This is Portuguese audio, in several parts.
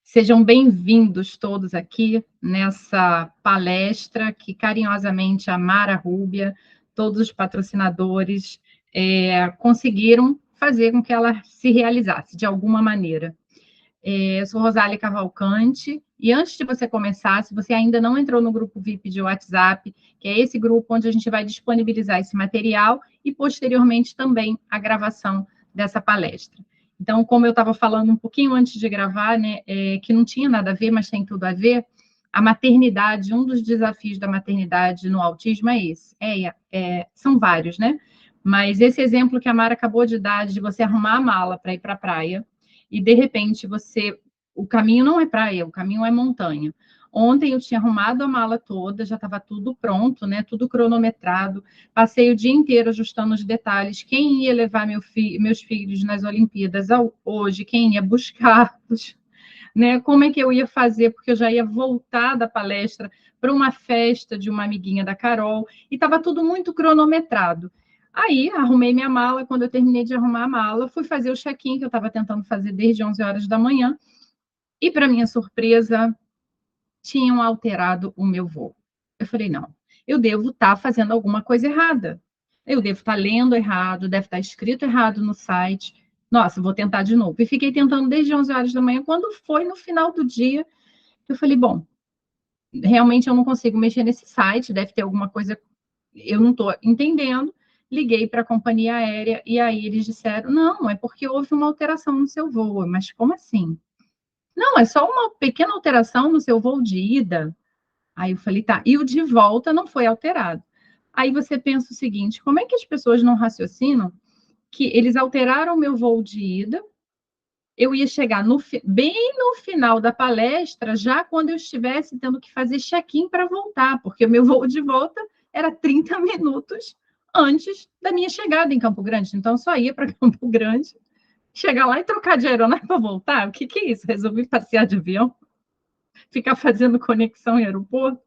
Sejam bem-vindos todos aqui nessa palestra que carinhosamente a Mara Rúbia, todos os patrocinadores, conseguiram fazer com que ela se realizasse de alguma maneira. Eu sou Rosália Cavalcante, e antes de você começar, se você ainda não entrou no grupo VIP de WhatsApp, que é esse grupo onde a gente vai disponibilizar esse material e, posteriormente, também a gravação dessa palestra. Então, como eu estava falando um pouquinho antes de gravar, né, que não tinha nada a ver, mas tem tudo a ver, a maternidade, um dos desafios da maternidade no autismo é esse. São vários, né? Mas esse exemplo que a Mara acabou de dar, de você arrumar a mala para ir para a praia, e, de repente, o caminho não é praia, o caminho é montanha. Ontem eu tinha arrumado a mala toda, já estava tudo pronto, né? Tudo cronometrado. Passei o dia inteiro ajustando os detalhes. Quem ia levar meus filhos nas Olimpíadas hoje, quem ia buscá-los, né? Como é que eu ia fazer? Porque eu já ia voltar da palestra para uma festa de uma amiguinha da Carol, e estava tudo muito cronometrado. Aí, arrumei minha mala. Quando eu terminei de arrumar a mala, fui fazer o check-in, que eu estava tentando fazer desde 11 horas da manhã, e, para minha surpresa, tinham alterado o meu voo. Eu falei, não, eu devo estar fazendo alguma coisa errada. Eu devo estar lendo errado, deve estar escrito errado no site. Nossa, vou tentar de novo. E fiquei tentando desde 11 horas da manhã. Quando foi no final do dia, eu falei, bom, realmente eu não consigo mexer nesse site, deve ter alguma coisa, eu não estou entendendo. Liguei para a companhia aérea e aí eles disseram, não, é porque houve uma alteração no seu voo. Mas como assim? Não, é só uma pequena alteração no seu voo de ida. Aí eu falei, tá, e o de volta não foi alterado. Aí você pensa o seguinte, como é que as pessoas não raciocinam que eles alteraram o meu voo de ida, eu ia chegar bem no final da palestra, já quando eu estivesse tendo que fazer check-in para voltar, porque o meu voo de volta era 30 minutos antes da minha chegada em Campo Grande. Então, eu só ia para Campo Grande, chegar lá e trocar de aeronave para voltar. O que é isso? Resolvi passear de avião, ficar fazendo conexão em aeroporto.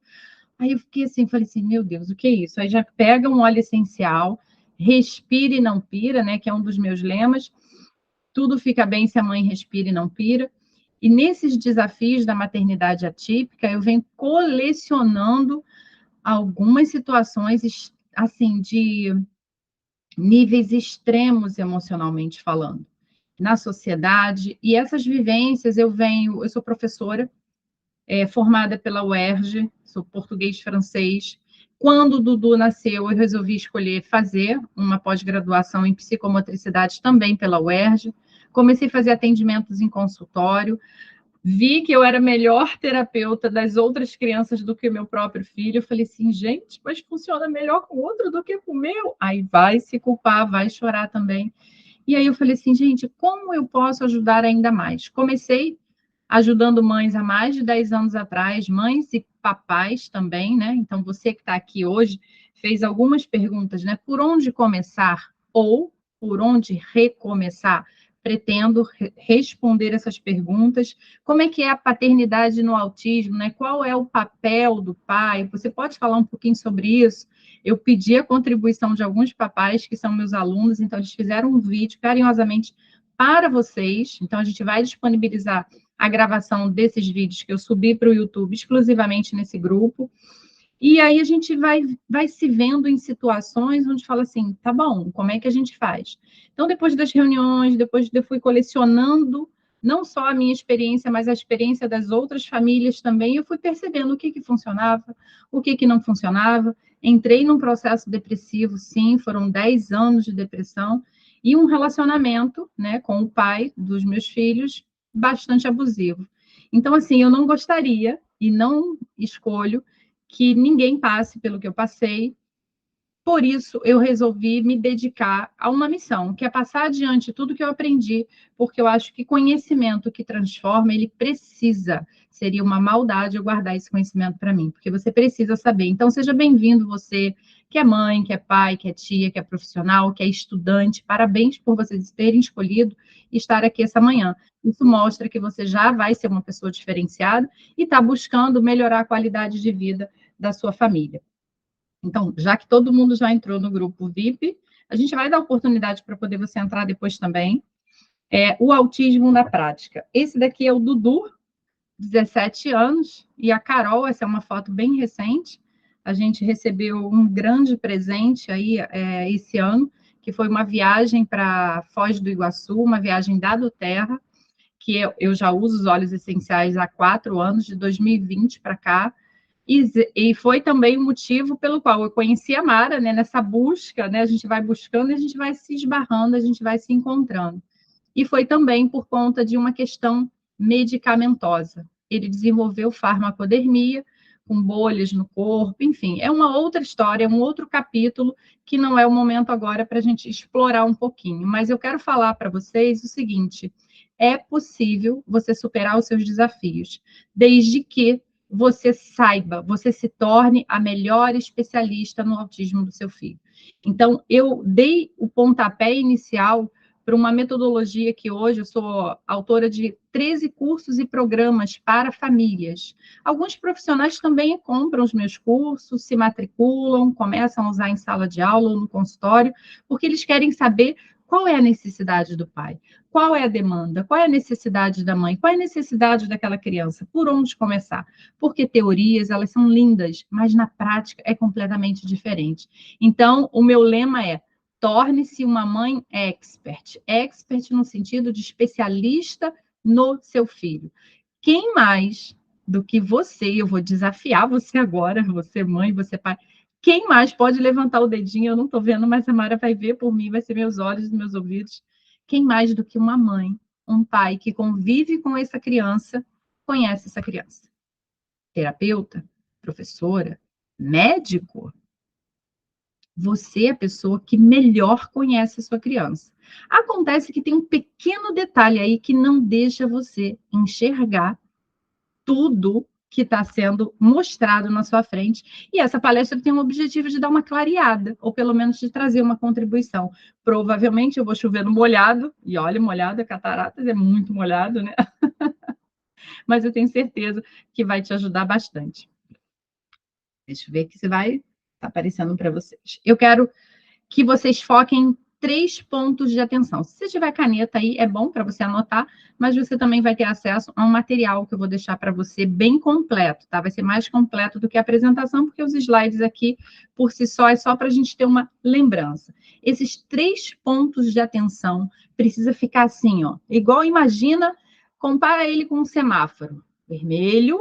Aí eu fiquei assim, falei assim, meu Deus, o que é isso? Aí já pega um óleo essencial, respira e não pira, né? Que é um dos meus lemas. Tudo fica bem se a mãe respira e não pira. E nesses desafios da maternidade atípica, eu venho colecionando algumas situações assim de níveis extremos emocionalmente falando, na sociedade. E essas vivências eu sou professora, formada pela UERJ, sou português-francês. Quando o Dudu nasceu, eu resolvi escolher fazer uma pós-graduação em psicomotricidade também pela UERJ. Comecei a fazer atendimentos em consultório, vi que eu era melhor terapeuta das outras crianças do que o meu próprio filho. Eu falei assim, gente, mas funciona melhor com o outro do que com o meu. Aí vai se culpar, vai chorar também. E aí eu falei assim, gente, como eu posso ajudar ainda mais? Comecei ajudando mães há mais de 10 anos atrás, mães e papais também, né? Então, você que está aqui hoje fez algumas perguntas, né? Por onde começar ou por onde recomeçar? Pretendo responder essas perguntas. Como é que é a paternidade no autismo, né? Qual é o papel do pai? Você pode falar um pouquinho sobre isso? Eu pedi a contribuição de alguns papais que são meus alunos, então eles fizeram um vídeo carinhosamente para vocês. Então, a gente vai disponibilizar a gravação desses vídeos que eu subi para o YouTube exclusivamente nesse grupo. E aí a gente vai se vendo em situações onde fala assim, tá bom, como é que a gente faz? Então, depois das reuniões, depois eu fui colecionando não só a minha experiência, mas a experiência das outras famílias também, eu fui percebendo o que funcionava, o que não funcionava. Entrei num processo depressivo, sim, foram 10 anos de depressão, e um relacionamento, né, com o pai dos meus filhos bastante abusivo. Então, assim, eu não gostaria, e não escolho, que ninguém passe pelo que eu passei. Por isso, eu resolvi me dedicar a uma missão, que é passar adiante tudo que eu aprendi, porque eu acho que conhecimento que transforma, ele precisa. Seria uma maldade eu guardar esse conhecimento para mim, porque você precisa saber. Então, seja bem-vindo você, que é mãe, que é pai, que é tia, que é profissional, que é estudante. Parabéns por vocês terem escolhido estar aqui essa manhã. Isso mostra que você já vai ser uma pessoa diferenciada e está buscando melhorar a qualidade de vida da sua família. Então, já que todo mundo já entrou no grupo VIP, a gente vai dar oportunidade para poder você entrar depois também. O autismo na prática. Esse daqui é o Dudu, 17 anos, e a Carol, essa é uma foto bem recente, a gente recebeu um grande presente aí esse ano, que foi uma viagem para Foz do Iguaçu, uma viagem da Doterra, que eu já uso os óleos essenciais há 4 anos, de 2020 para cá, e foi também o motivo pelo qual eu conheci a Mara, né, nessa busca, né, a gente vai buscando e a gente vai se esbarrando, a gente vai se encontrando. E foi também por conta de uma questão medicamentosa. Ele desenvolveu farmacodermia, com bolhas no corpo, enfim, é uma outra história, é um outro capítulo que não é o momento agora para a gente explorar um pouquinho. Mas eu quero falar para vocês o seguinte: é possível você superar os seus desafios, desde que você saiba, você se torne a melhor especialista no autismo do seu filho. Então, eu dei o pontapé inicial para uma metodologia que hoje eu sou autora de 13 cursos e programas para famílias. Alguns profissionais também compram os meus cursos, se matriculam, começam a usar em sala de aula ou no consultório, porque eles querem saber qual é a necessidade do pai, qual é a demanda, qual é a necessidade da mãe, qual é a necessidade daquela criança, por onde começar. Porque teorias, elas são lindas, mas na prática é completamente diferente. Então, o meu lema é: torne-se uma mãe expert. Expert no sentido de especialista no seu filho. Quem mais do que você, eu vou desafiar você agora, você mãe, você pai, quem mais pode levantar o dedinho? Eu não estou vendo, mas a Mara vai ver por mim, vai ser meus olhos e meus ouvidos. Quem mais do que uma mãe, um pai que convive com essa criança, conhece essa criança? Terapeuta, professora, médico? Você é a pessoa que melhor conhece a sua criança. Acontece que tem um pequeno detalhe aí que não deixa você enxergar tudo que está sendo mostrado na sua frente. E essa palestra tem o objetivo de dar uma clareada, ou pelo menos de trazer uma contribuição. Provavelmente eu vou chover no molhado, e olha, molhado, cataratas é muito molhado, né? Mas eu tenho certeza que vai te ajudar bastante. Deixa eu ver que se vai estar aparecendo para vocês. Eu quero que vocês foquem em 3 pontos de atenção. Se você tiver caneta aí, é bom para você anotar, mas você também vai ter acesso a um material que eu vou deixar para você bem completo, tá? Vai ser mais completo do que a apresentação, porque os slides aqui, por si só, é só para a gente ter uma lembrança. Esses 3 pontos de atenção precisa ficar assim, ó. Igual, imagina, compara ele com um semáforo. Vermelho,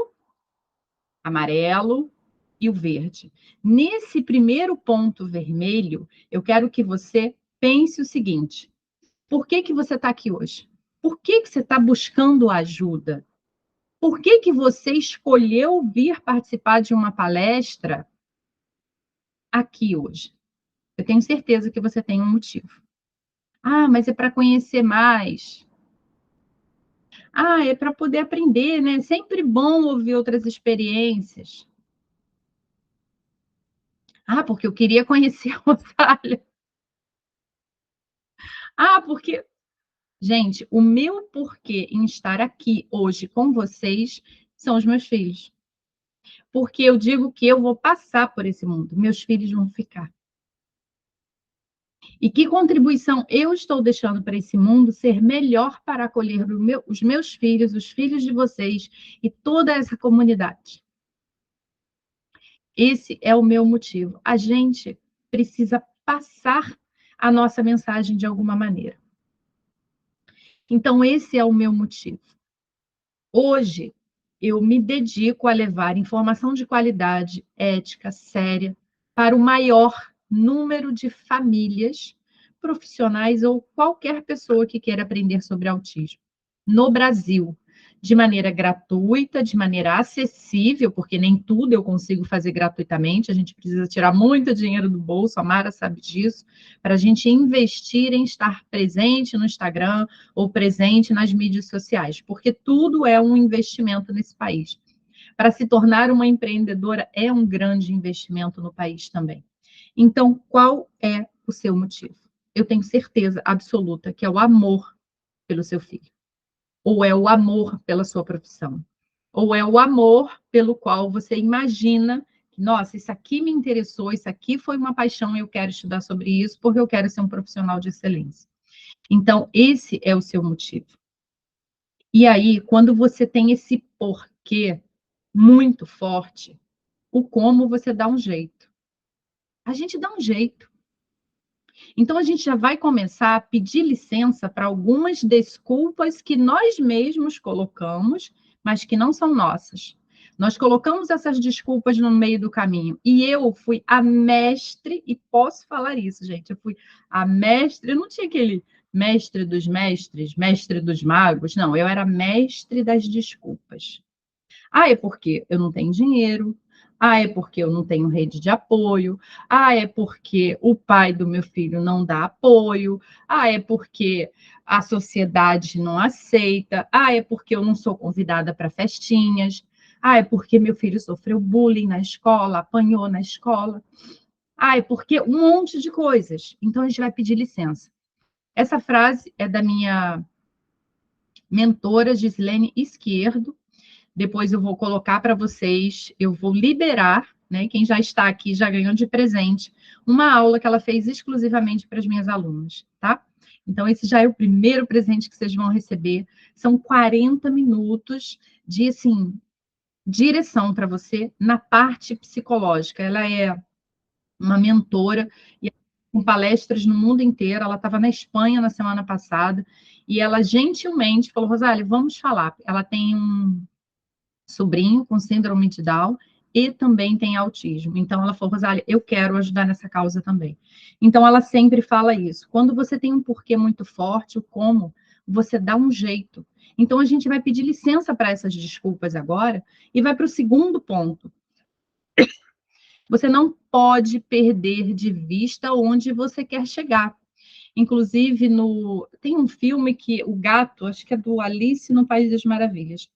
amarelo e o verde. Nesse primeiro ponto vermelho, eu quero que você pense o seguinte: por que você está aqui hoje? Por que você está buscando ajuda? Por que você escolheu vir participar de uma palestra aqui hoje? Eu tenho certeza que você tem um motivo. Ah, mas é para conhecer mais. Ah, é para poder aprender, né? É sempre bom ouvir outras experiências. Ah, porque eu queria conhecer a Rosália. Ah, porque gente, o meu porquê em estar aqui hoje com vocês são os meus filhos. Porque eu digo que eu vou passar por esse mundo, meus filhos vão ficar. E que contribuição eu estou deixando para esse mundo ser melhor para acolher os meus filhos, os filhos de vocês e toda essa comunidade. Esse é o meu motivo. A gente precisa passar a nossa mensagem de alguma maneira. Então, esse é o meu motivo. Hoje, eu me dedico a levar informação de qualidade, ética, séria, para o maior número de famílias, profissionais ou qualquer pessoa que queira aprender sobre autismo no Brasil, de maneira gratuita, de maneira acessível, porque nem tudo eu consigo fazer gratuitamente, a gente precisa tirar muito dinheiro do bolso, a Mara sabe disso, para a gente investir em estar presente no Instagram ou presente nas mídias sociais, porque tudo é um investimento nesse país. Para se tornar uma empreendedora é um grande investimento no país também. Então, qual é o seu motivo? Eu tenho certeza absoluta que é o amor pelo seu filho. Ou é o amor pela sua profissão, ou é o amor pelo qual você imagina, nossa, isso aqui me interessou, isso aqui foi uma paixão, eu quero estudar sobre isso, porque eu quero ser um profissional de excelência. Então, esse é o seu motivo. E aí, quando você tem esse porquê muito forte, o como você dá um jeito. A gente dá um jeito. Então, a gente já vai começar a pedir licença para algumas desculpas que nós mesmos colocamos, mas que não são nossas. Nós colocamos essas desculpas no meio do caminho. E eu fui a mestre, e posso falar isso, gente. Eu fui a mestre, eu não tinha aquele mestre dos mestres, mestre dos magos. Não, eu era mestre das desculpas. Ah, é porque eu não tenho dinheiro. Ah, é porque eu não tenho rede de apoio. Ah, é porque o pai do meu filho não dá apoio. Ah, é porque a sociedade não aceita. Ah, é porque eu não sou convidada para festinhas. Ah, é porque meu filho sofreu bullying na escola, apanhou na escola. Ah, é porque um monte de coisas. Então a gente vai pedir licença. Essa frase é da minha mentora Gislene Izquierdo. Depois eu vou colocar para vocês, eu vou liberar, né? Quem já está aqui já ganhou de presente uma aula que ela fez exclusivamente para as minhas alunas, tá? Então, esse já é o primeiro presente que vocês vão receber. São 40 minutos de, assim, direção para você na parte psicológica. Ela é uma mentora e com palestras no mundo inteiro. Ela estava na Espanha na semana passada e ela gentilmente falou: Rosália, vamos falar. Ela tem um sobrinho com síndrome de Down e também tem autismo. Então, ela falou, Rosália, eu quero ajudar nessa causa também. Então, ela sempre fala isso. Quando você tem um porquê muito forte, o como, você dá um jeito. Então, a gente vai pedir licença para essas desculpas agora e vai para o segundo ponto. Você não pode perder de vista onde você quer chegar. Inclusive, tem um filme que o gato, acho que é do Alice no País das Maravilhas,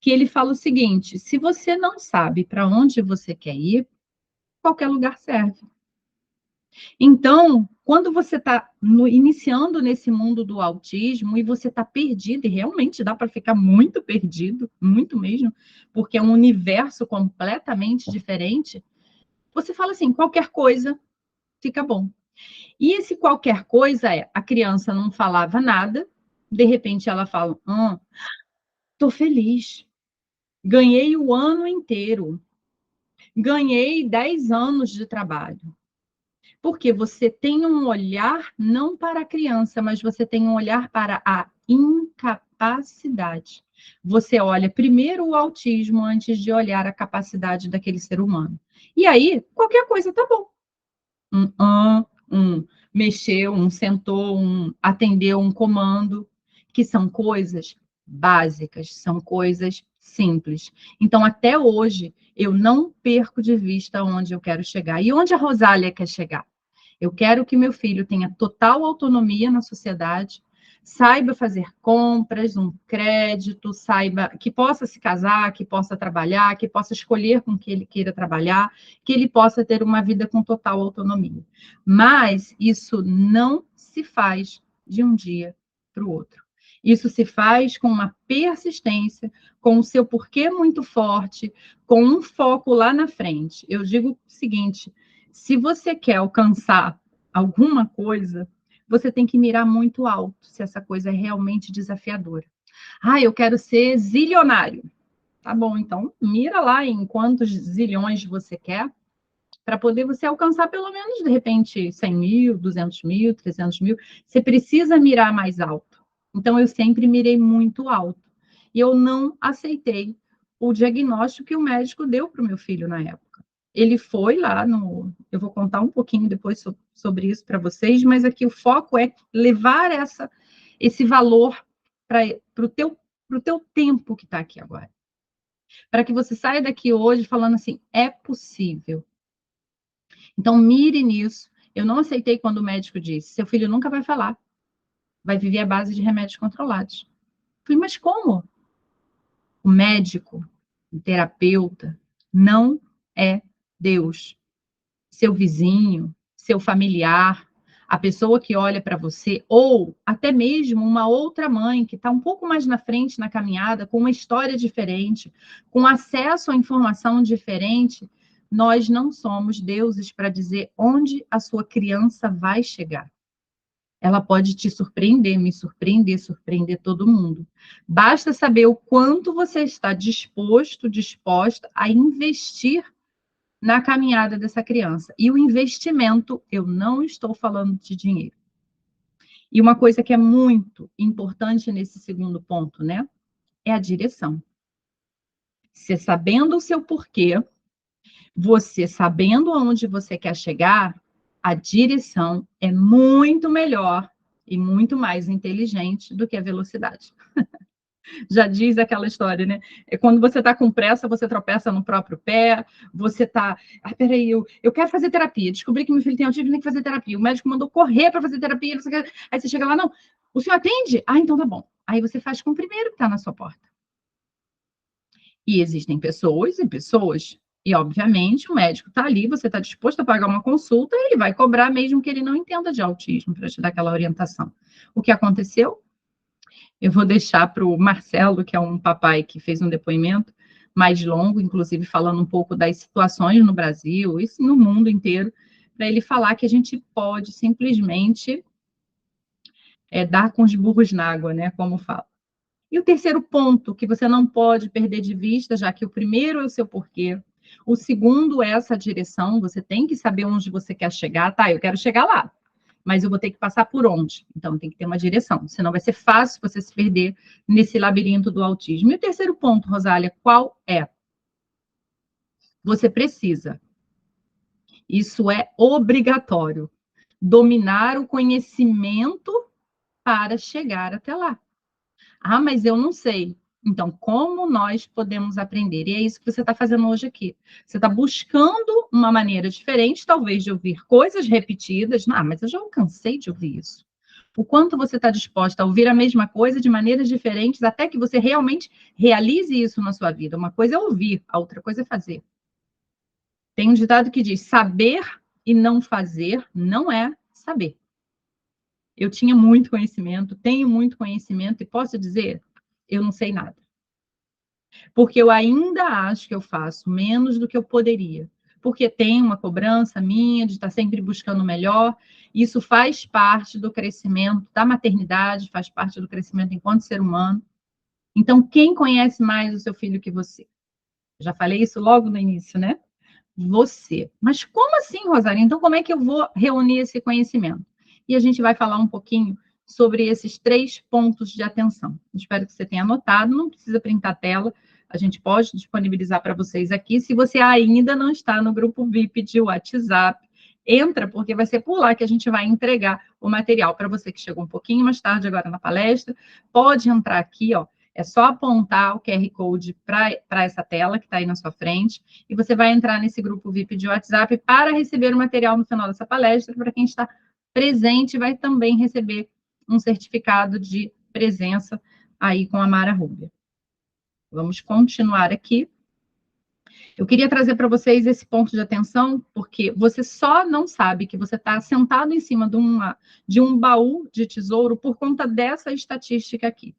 que ele fala o seguinte: se você não sabe para onde você quer ir, qualquer lugar serve. Então, quando você está iniciando nesse mundo do autismo e você está perdido, e realmente dá para ficar muito perdido, muito mesmo, porque é um universo completamente diferente, você fala assim: qualquer coisa fica bom. E esse qualquer coisa é: a criança não falava nada, de repente ela fala: estou feliz, ganhei o ano inteiro. Ganhei 10 anos de trabalho. Porque você tem um olhar não para a criança, mas você tem um olhar para a incapacidade. Você olha primeiro o autismo antes de olhar a capacidade daquele ser humano. E aí, qualquer coisa tá bom. Um mexeu, um sentou, um atendeu um comando, que são coisas básicas, são coisas simples. Então, até hoje, eu não perco de vista onde eu quero chegar. E onde a Rosália quer chegar? Eu quero que meu filho tenha total autonomia na sociedade, saiba fazer compras, um crédito, saiba que possa se casar, que possa trabalhar, que possa escolher com que ele queira trabalhar, que ele possa ter uma vida com total autonomia. Mas isso não se faz de um dia para o outro. Isso se faz com uma persistência, com o seu porquê muito forte, com um foco lá na frente. Eu digo o seguinte: se você quer alcançar alguma coisa, você tem que mirar muito alto, se essa coisa é realmente desafiadora. Ah, eu quero ser zilionário. Tá bom, então mira lá em quantos zilhões você quer, para poder você alcançar pelo menos, de repente, 100 mil, 200 mil, 300 mil. Você precisa mirar mais alto. Então, eu sempre mirei muito alto. E eu não aceitei o diagnóstico que o médico deu para o meu filho na época. Ele foi lá no... Eu vou contar um pouquinho depois sobre isso para vocês, mas aqui o foco é levar esse valor para o teu tempo que está aqui agora. Para que você saia daqui hoje falando assim, é possível. Então, mire nisso. Eu não aceitei quando o médico disse: seu filho nunca vai falar, vai viver à base de remédios controlados. Eu falei, mas como? O médico, o terapeuta, não é Deus. Seu vizinho, seu familiar, a pessoa que olha para você, ou até mesmo uma outra mãe que está um pouco mais na frente na caminhada, com uma história diferente, com acesso à informação diferente, nós não somos deuses para dizer onde a sua criança vai chegar. ela pode te surpreender, me surpreender, surpreender todo mundo. Basta saber o quanto você está disposto, disposta a investir na caminhada dessa criança. E o investimento, eu não estou falando de dinheiro. E uma coisa que é muito importante nesse segundo ponto, né? É a direção. Você sabendo o seu porquê, você sabendo aonde você quer chegar, a direção é muito melhor e muito mais inteligente do que a velocidade. Já diz aquela história, né? É quando você está com pressa, você tropeça no próprio pé, você está. Ah, peraí, eu quero fazer terapia. Descobri que meu filho tem autismo, tem que fazer terapia. O médico mandou correr para fazer terapia. Aí você chega lá, não, o senhor atende? Ah, então tá bom. Aí você faz com o primeiro que está na sua porta. E existem pessoas e pessoas. E, obviamente, o médico está ali, você está disposto a pagar uma consulta, ele vai cobrar mesmo que ele não entenda de autismo para te dar aquela orientação. O que aconteceu? Eu vou deixar para o Marcelo, que é um papai que fez um depoimento mais longo, inclusive falando um pouco das situações no Brasil, isso no mundo inteiro, para ele falar que a gente pode simplesmente dar com os burros na água, né? Como fala. E o terceiro ponto que você não pode perder de vista, já que o primeiro é o seu porquê, o segundo é essa direção, você tem que saber onde você quer chegar, tá? Eu quero chegar lá, mas eu vou ter que passar por onde? Então tem que ter uma direção, senão vai ser fácil você se perder nesse labirinto do autismo. E o terceiro ponto, Rosália, qual é? Você precisa, isso é obrigatório, dominar o conhecimento para chegar até lá. Ah, mas eu não sei. Então, como nós podemos aprender? E é isso que você está fazendo hoje aqui. Você está buscando uma maneira diferente, talvez, de ouvir coisas repetidas. Ah, mas eu já cansei de ouvir isso. O quanto você está disposta a ouvir a mesma coisa de maneiras diferentes, até que você realmente realize isso na sua vida. Uma coisa é ouvir, a outra coisa é fazer. Tem um ditado que diz: saber e não fazer não é saber. Eu tinha muito conhecimento, tenho muito conhecimento e posso dizer, eu não sei nada. Porque eu ainda acho que eu faço menos do que eu poderia. Porque tem uma cobrança minha de estar sempre buscando o melhor. Isso faz parte do crescimento da maternidade, faz parte do crescimento enquanto ser humano. Então, quem conhece mais o seu filho que você? Já falei isso logo no início, né? Você. Mas como assim, Rosário? Então, como é que eu vou reunir esse conhecimento? E a gente vai falar um pouquinho sobre esses 3 pontos de atenção. Espero que você tenha anotado, não precisa printar a tela, a gente pode disponibilizar para vocês aqui. Se você ainda não está no grupo VIP de WhatsApp, entra, porque vai ser por lá que a gente vai entregar o material para você que chegou um pouquinho mais tarde agora na palestra. Pode entrar aqui, ó. É só apontar o QR Code para essa tela que está aí na sua frente e você vai entrar nesse grupo VIP de WhatsApp para receber o material no final dessa palestra. Para quem está presente, vai também receber um certificado de presença aí com a Mara Rubia. Vamos continuar aqui. Eu queria trazer para vocês esse ponto de atenção, porque você só não sabe que você está sentado em cima de um baú de tesouro por conta dessa estatística aqui.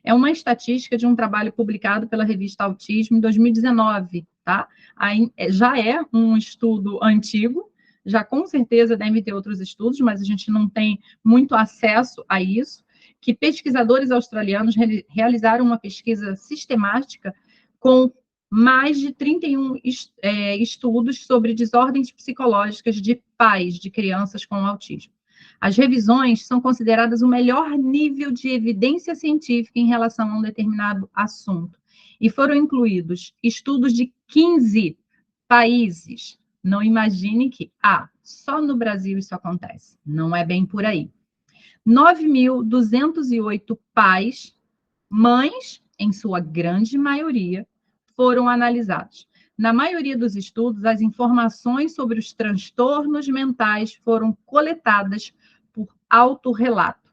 É uma estatística de um trabalho publicado pela revista Autismo em 2019, tá? Aí, já é um estudo antigo, já com certeza deve ter outros estudos, mas a gente não tem muito acesso a isso, que pesquisadores australianos realizaram uma pesquisa sistemática com mais de 31 estudos sobre desordens psicológicas de pais de crianças com autismo. As revisões são consideradas o melhor nível de evidência científica em relação a um determinado assunto. E foram incluídos estudos de 15 países. Não imagine que, só no Brasil isso acontece. Não é bem por aí. 9.208 pais, mães, em sua grande maioria, foram analisados. Na maioria dos estudos, as informações sobre os transtornos mentais foram coletadas por autorrelato.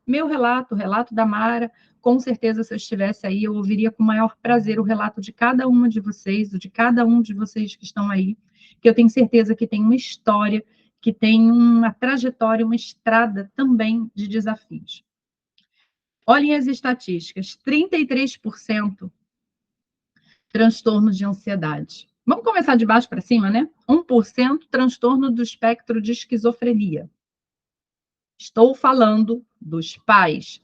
Meu relato, o relato da Mara, com certeza, se eu estivesse aí, eu ouviria com o maior prazer o relato de cada uma de vocês, ou de cada um de vocês que estão aí, que eu tenho certeza que tem uma história, que tem uma trajetória, uma estrada também de desafios. Olhem as estatísticas, 33% transtorno de ansiedade. Vamos começar de baixo para cima, né? 1% transtorno do espectro de esquizofrenia. Estou falando dos pais.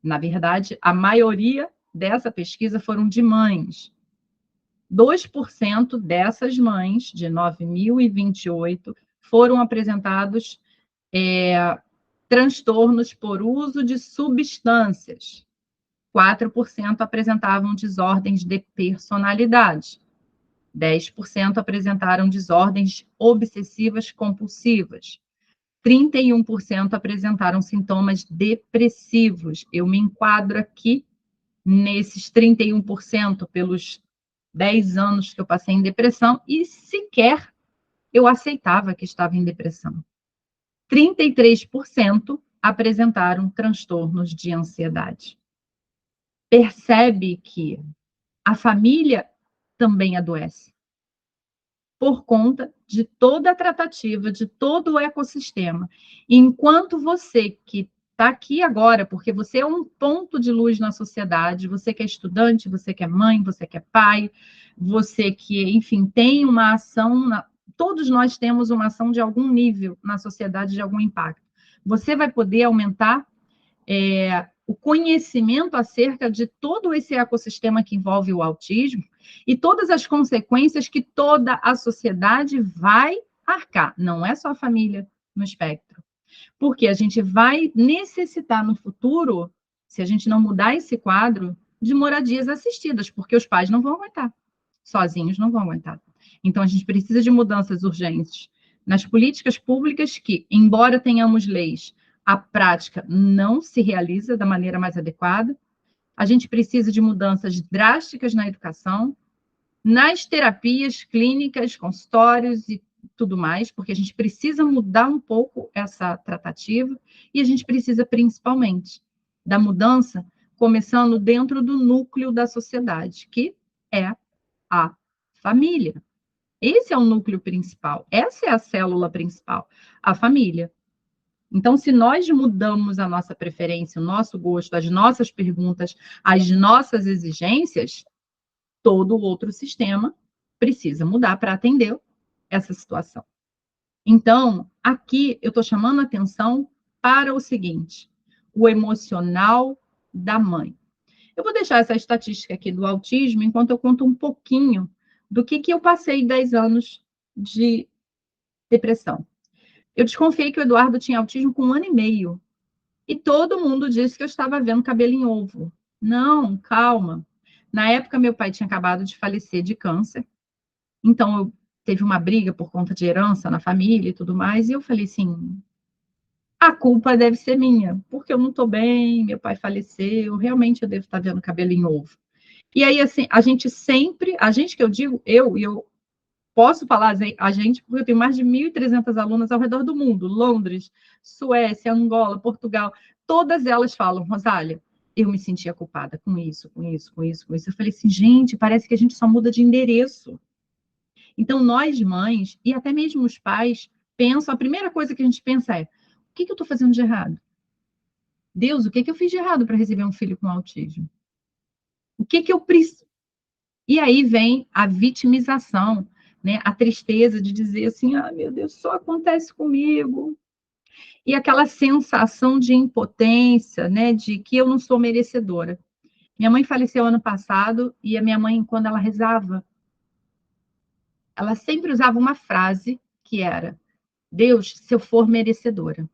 Na verdade, a maioria dessa pesquisa foram de mães. 2% dessas mães, de 9.028, foram apresentados transtornos por uso de substâncias. 4% apresentavam desordens de personalidade. 10% apresentaram desordens obsessivas compulsivas. 31% apresentaram sintomas depressivos. Eu me enquadro aqui nesses 31% pelos 10 anos que eu passei em depressão e sequer eu aceitava que estava em depressão. 33% apresentaram transtornos de ansiedade. Percebe que a família também adoece por conta de toda a tratativa, de todo o ecossistema. Enquanto você que está aqui agora, porque você é um ponto de luz na sociedade, você que é estudante, você que é mãe, você que é pai, você que, enfim, tem uma ação, todos nós temos uma ação de algum nível na sociedade, de algum impacto. Você vai poder aumentar o conhecimento acerca de todo esse ecossistema que envolve o autismo e todas as consequências que toda a sociedade vai arcar. Não é só a família no espectro. Porque a gente vai necessitar no futuro, se a gente não mudar esse quadro, de moradias assistidas, porque os pais não vão aguentar. Sozinhos não vão aguentar. Então, a gente precisa de mudanças urgentes nas políticas públicas que, embora tenhamos leis, a prática não se realiza da maneira mais adequada. A gente precisa de mudanças drásticas na educação, nas terapias clínicas, consultórios e tudo mais, porque a gente precisa mudar um pouco essa tratativa e a gente precisa principalmente da mudança começando dentro do núcleo da sociedade, que é a família. Esse é o núcleo principal, essa é a célula principal, a família. Então, se nós mudamos a nossa preferência, o nosso gosto, as nossas perguntas, as nossas exigências, todo o outro sistema precisa mudar para atender essa situação. Então, aqui eu estou chamando a atenção para o seguinte: o emocional da mãe. Eu vou deixar essa estatística aqui do autismo enquanto eu conto um pouquinho do que eu passei 10 anos de depressão. Eu desconfiei que o Eduardo tinha autismo com 1 ano e meio. E todo mundo disse que eu estava vendo cabelo em ovo. Não, calma. Na época, meu pai tinha acabado de falecer de câncer. Então, teve uma briga por conta de herança na família e tudo mais. E eu falei assim, a culpa deve ser minha, porque eu não estou bem, meu pai faleceu, realmente eu devo estar vendo cabelo em ovo. E aí, assim, a gente que eu digo, eu posso falar a gente, porque eu tenho mais de 1.300 alunas ao redor do mundo, Londres, Suécia, Angola, Portugal, todas elas falam, Rosália, eu me sentia culpada com isso, com isso, com isso, com isso. Eu falei assim, gente, parece que a gente só muda de endereço. Então, nós mães, e até mesmo os pais, pensam, a primeira coisa que a gente pensa é, o que eu estou fazendo de errado? Deus, o que eu fiz de errado para receber um filho com autismo? O que eu preciso? E aí vem a vitimização, né? A tristeza de dizer assim, ah, meu Deus, só acontece comigo. E aquela sensação de impotência, né? De que eu não sou merecedora. Minha mãe faleceu ano passado e a minha mãe, quando ela rezava, ela sempre usava uma frase que era, Deus, se eu for merecedora.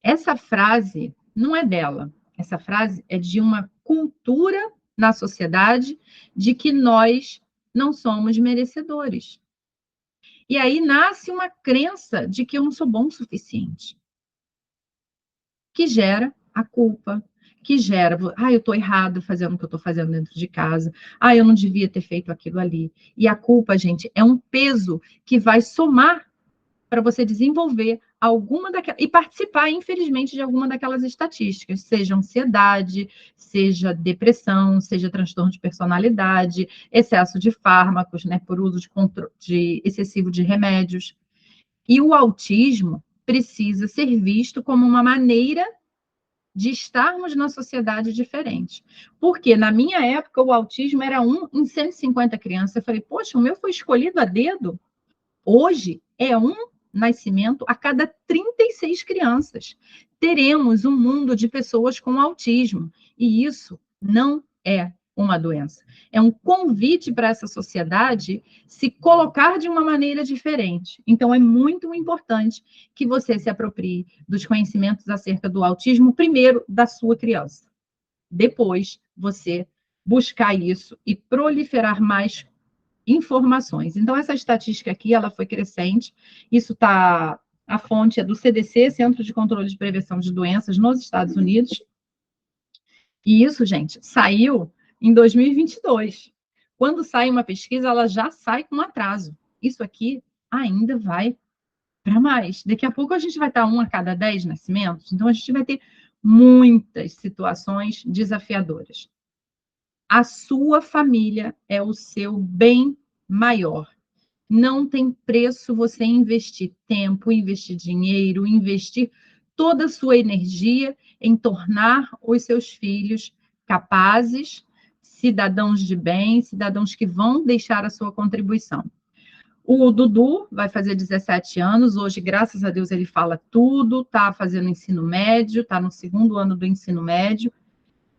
Essa frase não é dela. Essa frase é de uma cultura na sociedade de que nós não somos merecedores. E aí nasce uma crença de que eu não sou bom o suficiente, que gera a culpa, que gera, eu estou errado fazendo o que eu estou fazendo dentro de casa, eu não devia ter feito aquilo ali. E a culpa, gente, é um peso que vai somar para você desenvolver alguma daquelas, e participar, infelizmente, de alguma daquelas estatísticas, seja ansiedade, seja depressão, seja transtorno de personalidade, excesso de fármacos, né, por uso de excessivo de remédios. E o autismo precisa ser visto como uma maneira de estarmos na sociedade diferente. Porque na minha época o autismo era 1 em 150 crianças. Eu falei, poxa, o meu foi escolhido a dedo. Hoje é 1 nascimento a cada 36 crianças. Teremos um mundo de pessoas com autismo, e isso não é uma doença. É um convite para essa sociedade se colocar de uma maneira diferente. Então, é muito importante que você se aproprie dos conhecimentos acerca do autismo, primeiro da sua criança. Depois, você buscar isso e proliferar mais informações. Então, essa estatística aqui, ela foi crescente. Isso está... A fonte é do CDC, Centro de Controle de Prevenção de Doenças, nos Estados Unidos. E isso, gente, saiu em 2022. Quando sai uma pesquisa, ela já sai com atraso. Isso aqui ainda vai para mais. Daqui a pouco a gente vai estar 1 a cada 10 nascimentos, então a gente vai ter muitas situações desafiadoras. A sua família é o seu bem maior. Não tem preço você investir tempo, investir dinheiro, investir toda a sua energia em tornar os seus filhos capazes, cidadãos de bem, cidadãos que vão deixar a sua contribuição. O Dudu vai fazer 17 anos, hoje, graças a Deus, ele fala tudo, está fazendo ensino médio, está no 2º ano do ensino médio.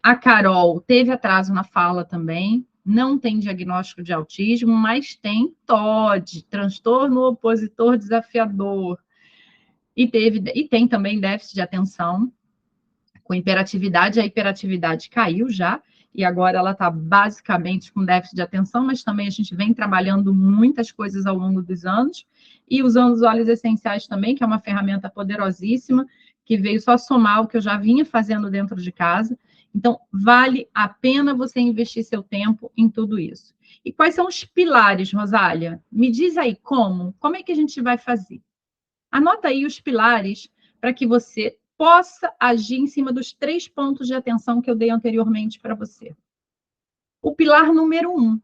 A Carol teve atraso na fala também, não tem diagnóstico de autismo, mas tem TOD, transtorno opositor desafiador, e tem também déficit de atenção com hiperatividade. A hiperatividade caiu já, e agora ela está basicamente com déficit de atenção, mas também a gente vem trabalhando muitas coisas ao longo dos anos, e usando os óleos essenciais também, que é uma ferramenta poderosíssima, que veio só somar o que eu já vinha fazendo dentro de casa. Então, vale a pena você investir seu tempo em tudo isso. E quais são os pilares, Rosália? Me diz aí como? Como é que a gente vai fazer? Anota aí os pilares para que você possa agir em cima dos 3 pontos de atenção que eu dei anteriormente para você. O pilar número 1,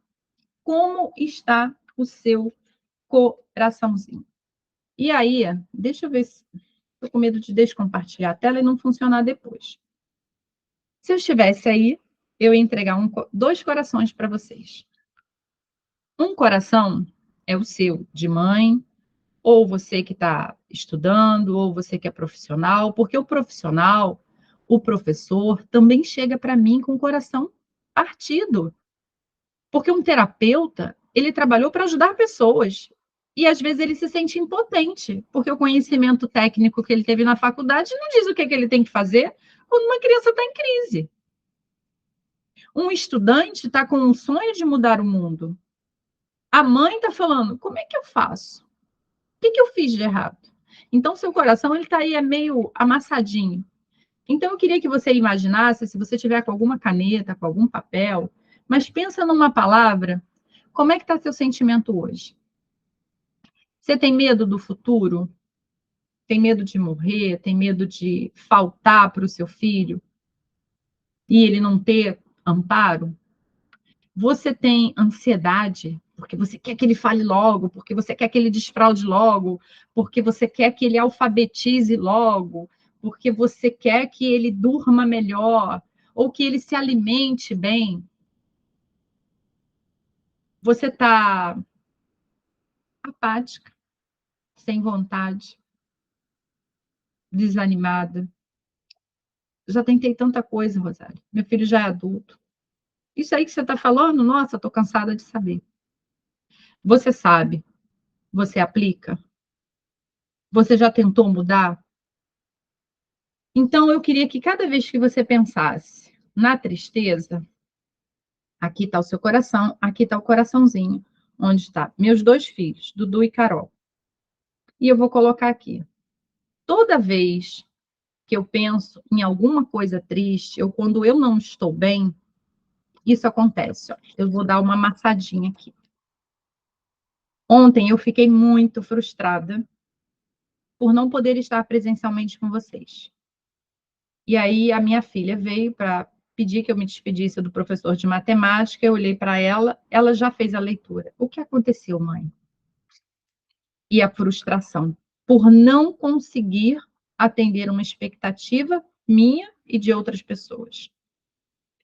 como está o seu coraçãozinho? E aí, deixa eu ver se... Estou com medo de descompartilhar a tela e não funcionar depois. Se eu estivesse aí, eu ia entregar 2 corações para vocês. Um coração é o seu, de mãe, ou você que está estudando, ou você que é profissional, porque o profissional, o professor, também chega para mim com o coração partido. Porque um terapeuta, ele trabalhou para ajudar pessoas. E às vezes ele se sente impotente, porque o conhecimento técnico que ele teve na faculdade não diz o que ele tem que fazer quando uma criança está em crise. Um estudante está com um sonho de mudar o mundo. A mãe está falando, como é que eu faço? O que eu fiz de errado? Então, seu coração, ele está aí, é meio amassadinho. Então, eu queria que você imaginasse, se você tiver com alguma caneta, com algum papel, mas pensa numa palavra, como é que está seu sentimento hoje? Você tem medo do futuro? Tem medo de morrer? Tem medo de faltar para o seu filho? E ele não ter amparo? Você tem ansiedade, porque você quer que ele fale logo, porque você quer que ele desfraude logo, porque você quer que ele alfabetize logo, porque você quer que ele durma melhor, ou que ele se alimente bem. Você está apática, sem vontade, desanimada. Já tentei tanta coisa, Rosário. Meu filho já é adulto. Isso aí que você está falando, nossa, estou cansada de saber. Você sabe, você aplica, você já tentou mudar? Então, eu queria que cada vez que você pensasse na tristeza, aqui está o seu coração, aqui está o coraçãozinho, onde está meus 2 filhos, Dudu e Carol. E eu vou colocar aqui. Toda vez que eu penso em alguma coisa triste, ou quando eu não estou bem, isso acontece. Ó. Eu vou dar uma amassadinha aqui. Ontem eu fiquei muito frustrada por não poder estar presencialmente com vocês. E aí a minha filha veio para pedir que eu me despedisse do professor de matemática, eu olhei para ela, ela já fez a leitura. O que aconteceu, mãe? E a frustração por não conseguir atender uma expectativa minha e de outras pessoas.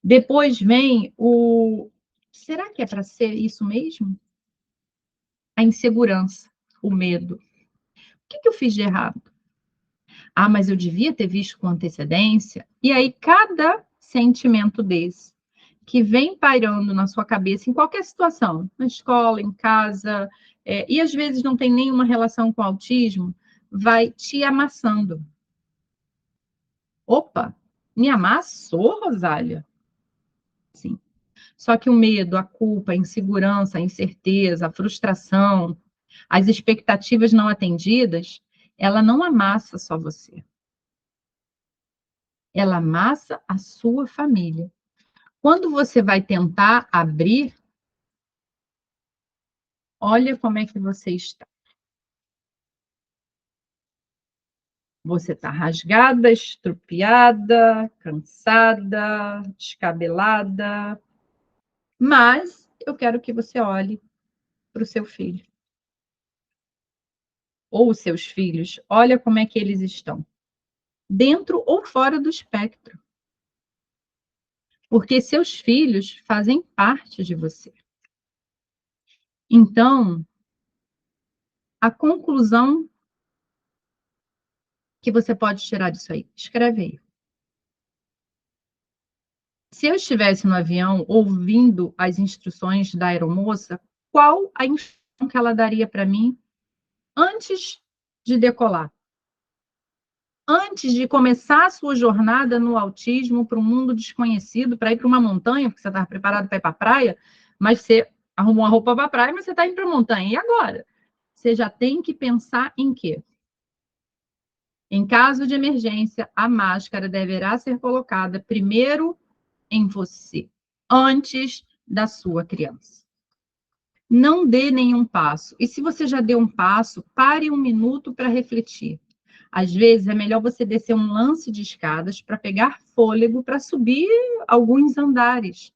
Depois vem o... Será que é para ser isso mesmo? A insegurança, o medo. O que eu fiz de errado? Ah, mas eu devia ter visto com antecedência. E aí, cada sentimento desse que vem pairando na sua cabeça em qualquer situação, na escola, em casa, e às vezes não tem nenhuma relação com o autismo, vai te amassando. Opa, me amassou, Rosália? Sim. Só que o medo, a culpa, a insegurança, a incerteza, a frustração, as expectativas não atendidas, ela não amassa só você. Ela amassa a sua família. Quando você vai tentar abrir, olha como é que você está. Você está rasgada, estrupiada, cansada, descabelada, mas eu quero que você olhe para o seu filho ou os seus filhos. Olha como é que eles estão, dentro ou fora do espectro, porque seus filhos fazem parte de você. Então, a conclusão que você pode tirar disso aí, escreve aí. Se eu estivesse no avião ouvindo as instruções da aeromoça, qual a instrução que ela daria para mim antes de decolar? Antes de começar a sua jornada no autismo para um mundo desconhecido, para ir para uma montanha, porque você estava preparado para ir para a praia, mas você arrumou uma roupa para a praia, mas você está indo para a montanha. E agora? Você já tem que pensar em quê? Em caso de emergência, a máscara deverá ser colocada primeiro em você, antes da sua criança. Não dê nenhum passo. E se você já deu um passo, pare um minuto para refletir. Às vezes é melhor você descer um lance de escadas para pegar fôlego para subir alguns andares.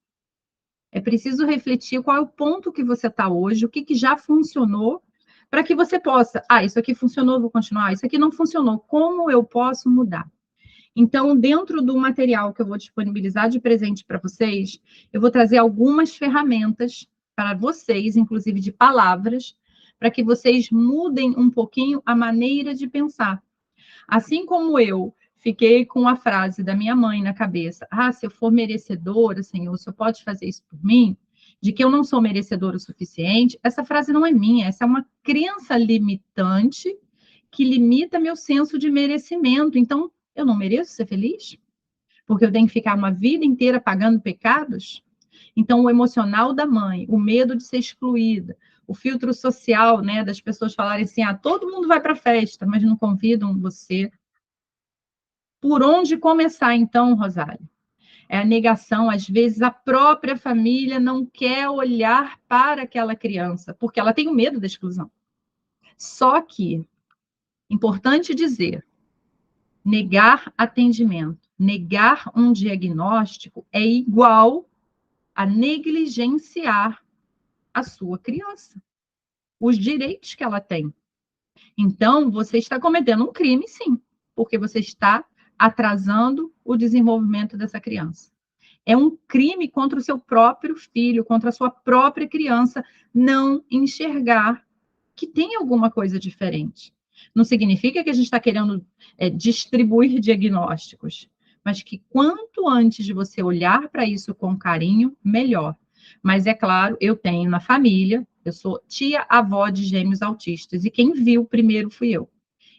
É preciso refletir qual é o ponto que você está hoje, o que já funcionou, para que você possa. Ah, isso aqui funcionou, vou continuar. Isso aqui não funcionou. Como eu posso mudar? Então, dentro do material que eu vou disponibilizar de presente para vocês, eu vou trazer algumas ferramentas para vocês, inclusive de palavras, para que vocês mudem um pouquinho a maneira de pensar. Assim como eu fiquei com a frase da minha mãe na cabeça: ah, se eu for merecedora, Senhor, o Senhor pode fazer isso por mim? De que eu não sou merecedora o suficiente, essa frase não é minha, essa é uma crença limitante que limita meu senso de merecimento. Então, eu não mereço ser feliz? Porque eu tenho que ficar uma vida inteira pagando pecados? Então, o emocional da mãe, o medo de ser excluída, o filtro social, né, das pessoas falarem assim: ah, todo mundo vai para a festa, mas não convidam você. Por onde começar, então, Rosália? É a negação. Às vezes, a própria família não quer olhar para aquela criança, porque ela tem o medo da exclusão. Só que, importante dizer, negar atendimento, negar um diagnóstico é igual a negligenciar a sua criança, os direitos que ela tem. Então, você está cometendo um crime, sim, porque você está atrasando o desenvolvimento dessa criança. É um crime contra o seu próprio filho, contra a sua própria criança, não enxergar que tem alguma coisa diferente. Não significa que a gente está querendo distribuir diagnósticos, mas que quanto antes de você olhar para isso com carinho, melhor. Mas é claro, eu tenho na família, eu sou tia-avó de gêmeos autistas, e quem viu primeiro fui eu.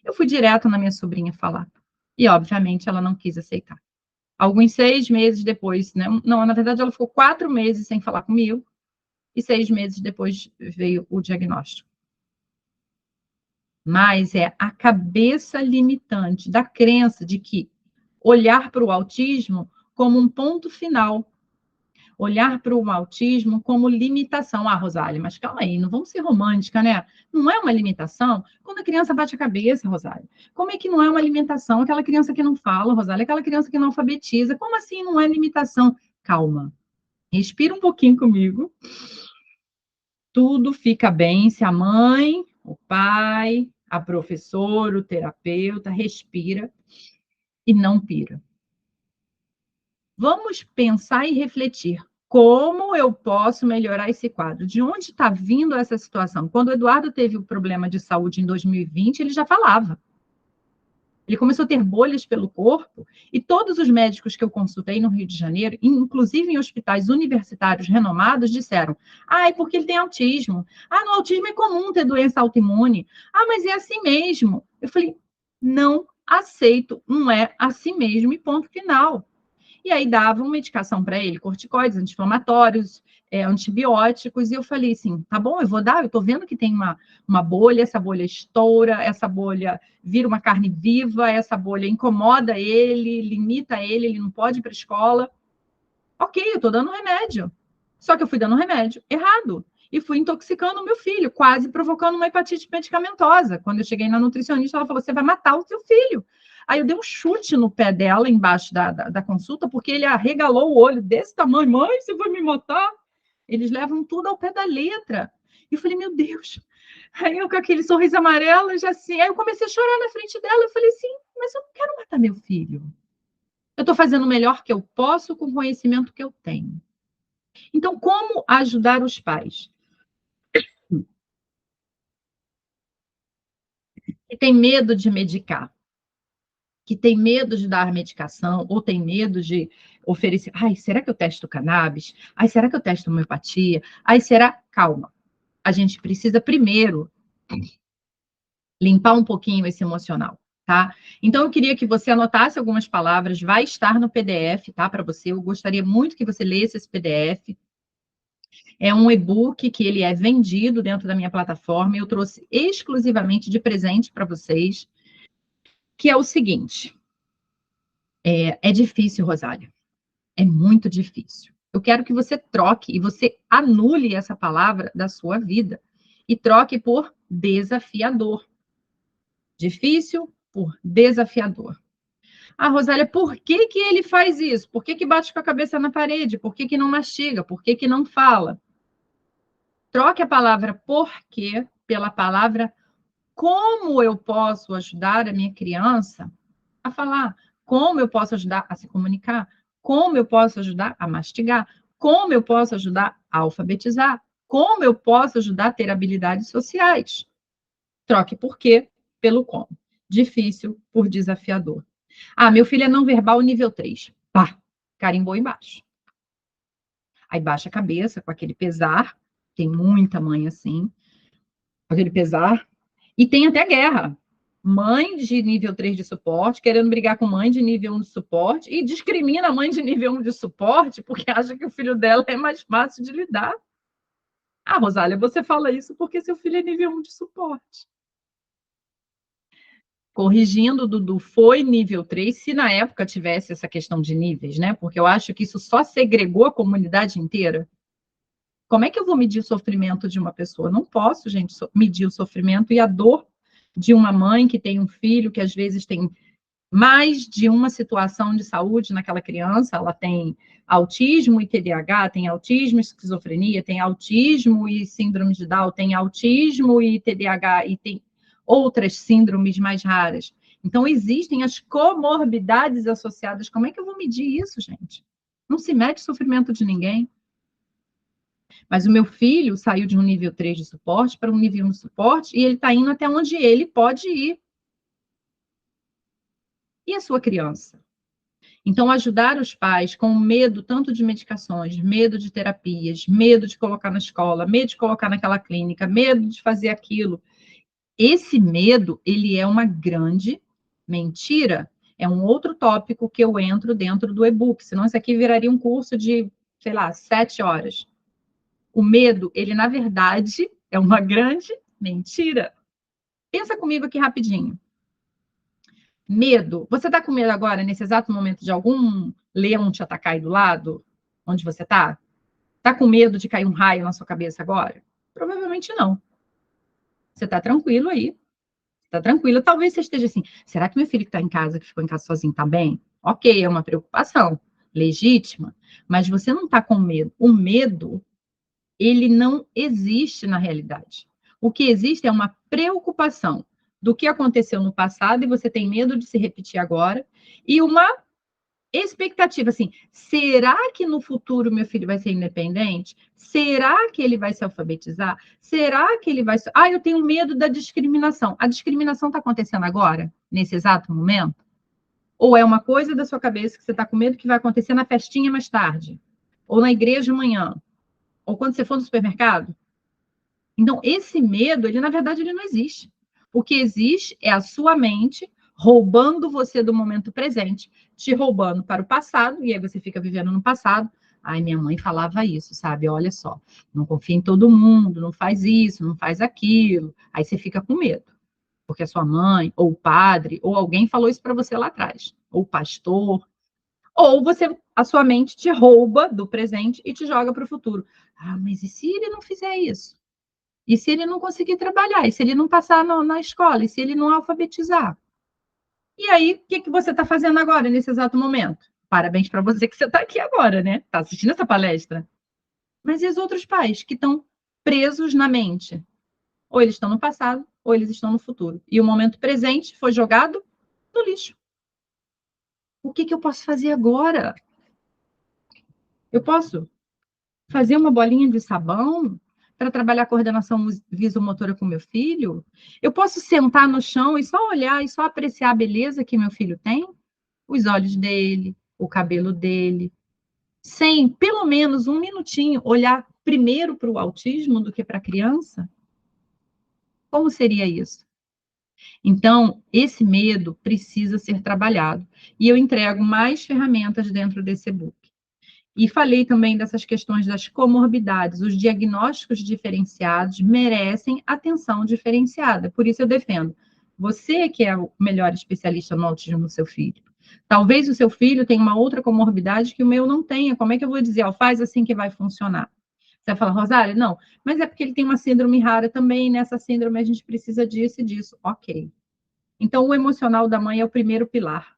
Eu fui direto na minha sobrinha falar. E, obviamente, ela não quis aceitar. Alguns 6 meses depois, né? Não, na verdade, ela ficou 4 meses sem falar comigo, e 6 meses depois veio o diagnóstico. Mas é a cabeça limitante da crença de que olhar para o autismo como um ponto final, olhar para o autismo como limitação. Ah, Rosália, mas calma aí, não vamos ser romântica, né? Não é uma limitação quando a criança bate a cabeça, Rosália. Como é que não é uma limitação aquela criança que não fala, Rosália, aquela criança que não alfabetiza? Como assim não é limitação? Calma, respira um pouquinho comigo. Tudo fica bem se a mãe, o pai, a professora, o terapeuta respira e não pira. Vamos pensar e refletir. Como eu posso melhorar esse quadro? De onde está vindo essa situação? Quando o Eduardo teve o problema de saúde em 2020, ele já falava. Ele começou a ter bolhas pelo corpo e todos os médicos que eu consultei no Rio de Janeiro, inclusive em hospitais universitários renomados, disseram: ah, é porque ele tem autismo. Ah, no autismo é comum ter doença autoimune. Ah, mas é assim mesmo. Eu falei: não aceito, não é assim mesmo e ponto final. E aí davam medicação para ele, corticoides, anti-inflamatórios, antibióticos, e eu falei assim, tá bom, eu vou dar, eu tô vendo que tem uma bolha, essa bolha estoura, essa bolha vira uma carne viva, essa bolha incomoda ele, limita ele não pode ir para a escola. Ok, eu tô dando remédio. Só que eu fui dando remédio errado. E fui intoxicando o meu filho, quase provocando uma hepatite medicamentosa. Quando eu cheguei na nutricionista, ela falou: você vai matar o seu filho. Aí eu dei um chute no pé dela, embaixo da consulta, porque ele arregalou o olho desse tamanho. Mãe, você vai me matar? Eles levam tudo ao pé da letra. E eu falei: meu Deus. Aí eu com aquele sorriso amarelo, já assim. Aí eu comecei a chorar na frente dela. Eu falei assim: mas eu não quero matar meu filho. Eu estou fazendo o melhor que eu posso com o conhecimento que eu tenho. Então, como ajudar os pais que têm medo de medicar, que têm medo de dar medicação, ou têm medo de oferecer, ai, será que eu testo cannabis? Ai, será que eu testo homeopatia? Ai, será? Calma. A gente precisa primeiro limpar um pouquinho esse emocional, tá? Então, eu queria que você anotasse algumas palavras, vai estar no PDF, tá, para você. Eu gostaria muito que você lesse esse PDF. É um e-book que ele é vendido dentro da minha plataforma e eu trouxe exclusivamente de presente para vocês, que é o seguinte. É difícil, Rosália. É muito difícil. Eu quero que você troque e você anule essa palavra da sua vida e troque por desafiador. Difícil por desafiador. Ah, Rosália, por que que ele faz isso? Por que que bate com a cabeça na parede? Por que que não mastiga? Por que que não fala? Troque a palavra porquê pela palavra como eu posso ajudar a minha criança a falar, como eu posso ajudar a se comunicar, como eu posso ajudar a mastigar, como eu posso ajudar a alfabetizar, como eu posso ajudar a ter habilidades sociais. Troque por quê pelo como. Difícil por desafiador. Ah, meu filho é não verbal nível 3. Pá, carimbou embaixo. Aí baixa a cabeça com aquele pesar, tem muita mãe assim, com aquele pesar, e tem até guerra. Mãe de nível 3 de suporte, querendo brigar com mãe de nível 1 de suporte, e discrimina a mãe de nível 1 de suporte, porque acha que o filho dela é mais fácil de lidar. Ah, Rosália, você fala isso porque seu filho é nível 1 de suporte. Corrigindo, Dudu, foi nível 3, se na época tivesse essa questão de níveis, né? Porque eu acho que isso só segregou a comunidade inteira. Como é que eu vou medir o sofrimento de uma pessoa? Não posso, gente, medir o sofrimento e a dor de uma mãe que tem um filho que às vezes tem mais de uma situação de saúde naquela criança. Ela tem autismo e TDAH, tem autismo e esquizofrenia, tem autismo e síndrome de Down, tem autismo e TDAH e tem outras síndromes mais raras. Então, existem as comorbidades associadas. Como é que eu vou medir isso, gente? Não se mede sofrimento de ninguém. Mas o meu filho saiu de um nível 3 de suporte para um nível 1 de suporte e ele está indo até onde ele pode ir. E a sua criança? Então, ajudar os pais com medo tanto de medicações, medo de terapias, medo de colocar na escola, medo de colocar naquela clínica, medo de fazer aquilo. Esse medo, ele é uma grande mentira. É um outro tópico que eu entro dentro do e-book, senão isso aqui viraria um curso de, sei lá, 7 horas. O medo, ele, na verdade, é uma grande mentira. Pensa comigo aqui rapidinho. Medo. Você está com medo agora, nesse exato momento, de algum leão te atacar aí do lado, onde você está? Está com medo de cair um raio na sua cabeça agora? Provavelmente não. Você está tranquilo aí. Está tranquilo. Talvez você esteja assim, será que meu filho que está em casa, que ficou em casa sozinho, está bem? Ok, é uma preocupação legítima, mas você não está com medo. O medo, ele não existe na realidade. O que existe é uma preocupação do que aconteceu no passado e você tem medo de se repetir agora, e uma expectativa, assim, será que no futuro meu filho vai ser independente? Será que ele vai se alfabetizar? Será que ele vai... Ah, eu tenho medo da discriminação. A discriminação está acontecendo agora, nesse exato momento? Ou é uma coisa da sua cabeça que você está com medo que vai acontecer na festinha mais tarde? Ou na igreja amanhã? Ou quando você for no supermercado? Então, esse medo, ele na verdade, ele não existe. O que existe é a sua mente roubando você do momento presente, te roubando para o passado, e aí você fica vivendo no passado. Ai, minha mãe falava isso, sabe? Olha só, não confia em todo mundo, não faz isso, não faz aquilo. Aí você fica com medo, porque a sua mãe, ou o padre, ou alguém falou isso para você lá atrás, ou o pastor, ou você, a sua mente te rouba do presente e te joga para o futuro. Ah, mas e se ele não fizer isso? E se ele não conseguir trabalhar? E se ele não passar na escola? E se ele não alfabetizar? E aí, o que, que você está fazendo agora, nesse exato momento? Parabéns para você que você está aqui agora, né? Está assistindo essa palestra. Mas e os outros pais que estão presos na mente? Ou eles estão no passado, ou eles estão no futuro. E o momento presente foi jogado no lixo. O que, que eu posso fazer agora? Eu posso fazer uma bolinha de sabão para trabalhar a coordenação visomotora com meu filho? Eu posso sentar no chão e só olhar e só apreciar a beleza que meu filho tem? Os olhos dele, o cabelo dele, sem pelo menos um minutinho olhar primeiro para o autismo do que para a criança? Como seria isso? Então, esse medo precisa ser trabalhado. E eu entrego mais ferramentas dentro desse e-book. E falei também dessas questões das comorbidades. Os diagnósticos diferenciados merecem atenção diferenciada. Por isso eu defendo. Você que é o melhor especialista no autismo do seu filho. Talvez o seu filho tenha uma outra comorbidade que o meu não tenha. Como é que eu vou dizer? Ó, faz assim que vai funcionar. Você vai falar, Rosália, não, mas é porque ele tem uma síndrome rara também. Nessa síndrome a gente precisa disso e disso. Ok. Então, o emocional da mãe é o primeiro pilar.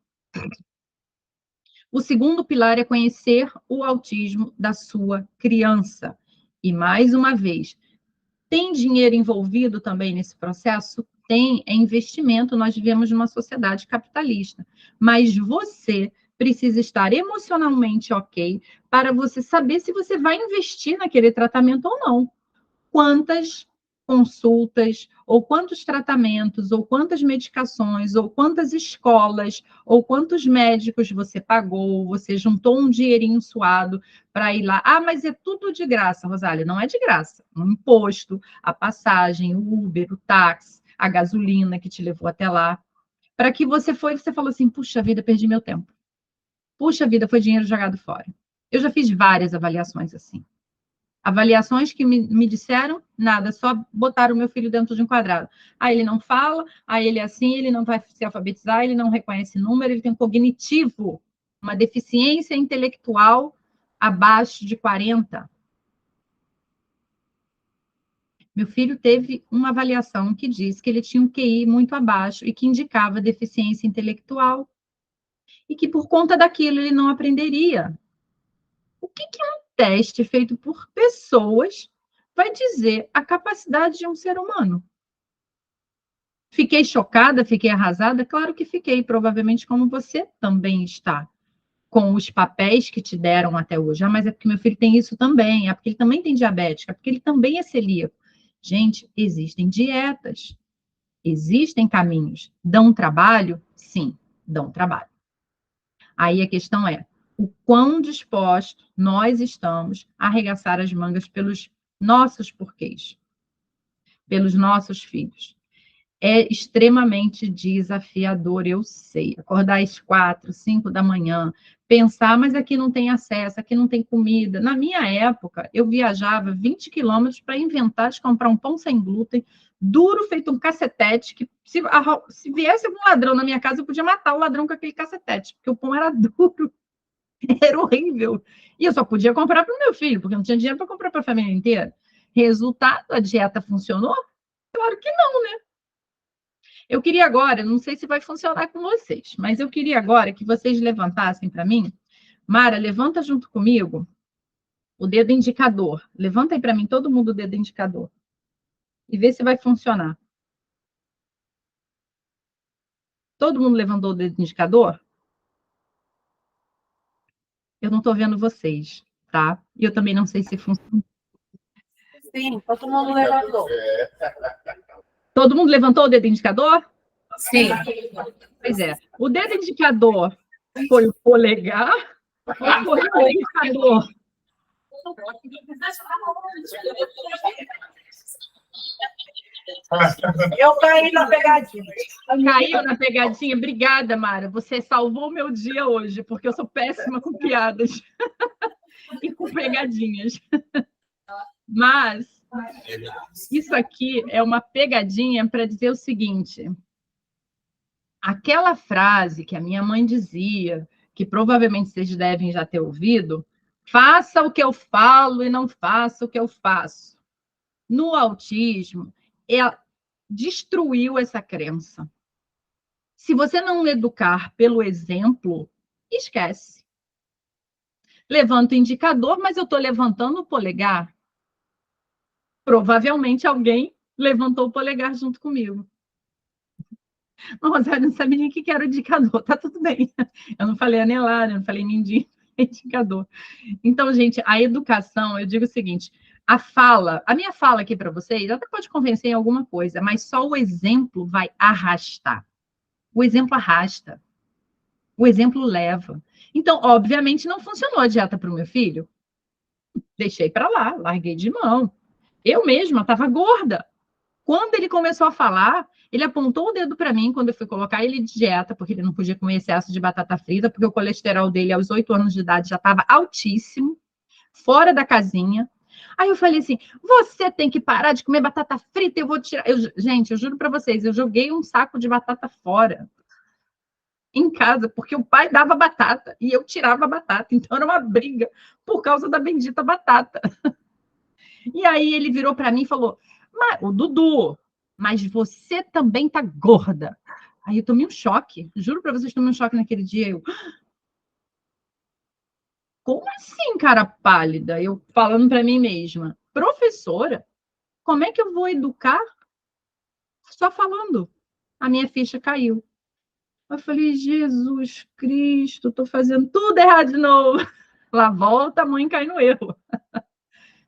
O segundo pilar é conhecer o autismo da sua criança. E, mais uma vez, tem dinheiro envolvido também nesse processo? Tem, é investimento. Nós vivemos numa sociedade capitalista. Mas você precisa estar emocionalmente ok para você saber se você vai investir naquele tratamento ou não. Quantas consultas, ou quantos tratamentos, ou quantas medicações, ou quantas escolas, ou quantos médicos você pagou, você juntou um dinheirinho suado para ir lá. Ah, mas é tudo de graça, Rosália. Não é de graça. O imposto, a passagem, o Uber, o táxi, a gasolina que te levou até lá. Para que você foi, você falou assim, puxa vida, perdi meu tempo. Puxa vida, foi dinheiro jogado fora. Eu já fiz várias avaliações assim. Avaliações que me disseram nada, só botaram o meu filho dentro de um quadrado. Aí ele não fala, aí ele é assim, ele não vai se alfabetizar, ele não reconhece número, ele tem um cognitivo, uma deficiência intelectual abaixo de 40. Meu filho teve uma avaliação que diz que ele tinha um QI muito abaixo e que indicava deficiência intelectual e que por conta daquilo ele não aprenderia. O que é um teste feito por pessoas vai dizer a capacidade de um ser humano? Fiquei chocada, fiquei arrasada? Claro que fiquei, provavelmente como você também está, com os papéis que te deram até hoje. Ah, mas é porque meu filho tem isso também, é porque ele também tem diabetes, é porque ele também é celíaco. Gente, existem dietas, existem caminhos. Dão trabalho? Sim, dão trabalho. Aí a questão é, o quão dispostos nós estamos a arregaçar as mangas pelos nossos porquês, pelos nossos filhos. É extremamente desafiador, eu sei. Acordar às 4, 5 da manhã, pensar, mas aqui não tem acesso, aqui não tem comida. Na minha época, eu viajava 20 quilômetros para inventar de comprar um pão sem glúten, duro, feito um cacetete, que se viesse algum ladrão na minha casa, eu podia matar o ladrão com aquele cacetete, porque o pão era duro, era horrível. E eu só podia comprar para o meu filho, porque não tinha dinheiro para comprar para a família inteira. Resultado, a dieta funcionou? Claro que não. Eu queria agora, não sei se vai funcionar com vocês, mas eu queria agora que vocês levantassem para mim. Mara, levanta junto comigo o dedo indicador. Levanta aí para mim todo mundo o dedo indicador e vê se vai funcionar. Todo mundo levantou o dedo indicador? Eu não estou vendo vocês, tá? E eu também não sei se funciona. Sim, todo mundo levantou. Todo mundo levantou o dedo indicador? Sim. Pois é. O dedo indicador foi o polegar ou foi o indicador? Eu caí na pegadinha. Caiu na pegadinha? Obrigada, Mara. Você salvou meu dia hoje, porque eu sou péssima com piadas e com pegadinhas. Mas isso aqui é uma pegadinha para dizer o seguinte: aquela frase que a minha mãe dizia, que provavelmente vocês devem já ter ouvido, faça o que eu falo e não faça o que eu faço. No autismo, destruiu essa crença. Se você não educar pelo exemplo, esquece. Levanta o indicador, mas eu estou levantando o polegar. Provavelmente alguém levantou o polegar junto comigo. Nossa, eu não sabia nem o que era o indicador. Tá tudo bem. Eu não falei anelar, eu não falei mindinho, indicador. Então, gente, a educação, eu digo o seguinte, a minha fala aqui para vocês, até pode convencer em alguma coisa, mas só o exemplo vai arrastar. O exemplo arrasta. O exemplo leva. Então, obviamente, não funcionou a dieta para o meu filho. Deixei para lá, larguei de mão. Eu mesma estava gorda. Quando ele começou a falar, ele apontou o dedo para mim quando eu fui colocar ele de dieta, porque ele não podia comer excesso de batata frita, porque o colesterol dele aos 8 anos de idade já estava altíssimo, fora da casinha. Aí eu falei assim: você tem que parar de comer batata frita, eu vou tirar. Gente, eu juro para vocês, eu joguei um saco de batata fora em casa, porque o pai dava batata e eu tirava a batata. Então era uma briga por causa da bendita batata. E aí ele virou para mim e falou: o Dudu, mas você também tá gorda. Aí eu tomei um choque, juro para vocês, tomei um choque naquele dia. Eu, como assim, cara pálida? Eu falando para mim mesma, professora, como é que eu vou educar só falando? A minha ficha caiu. Eu falei, Jesus Cristo, tô fazendo tudo errado de novo. Lá volta a mãe cai no erro.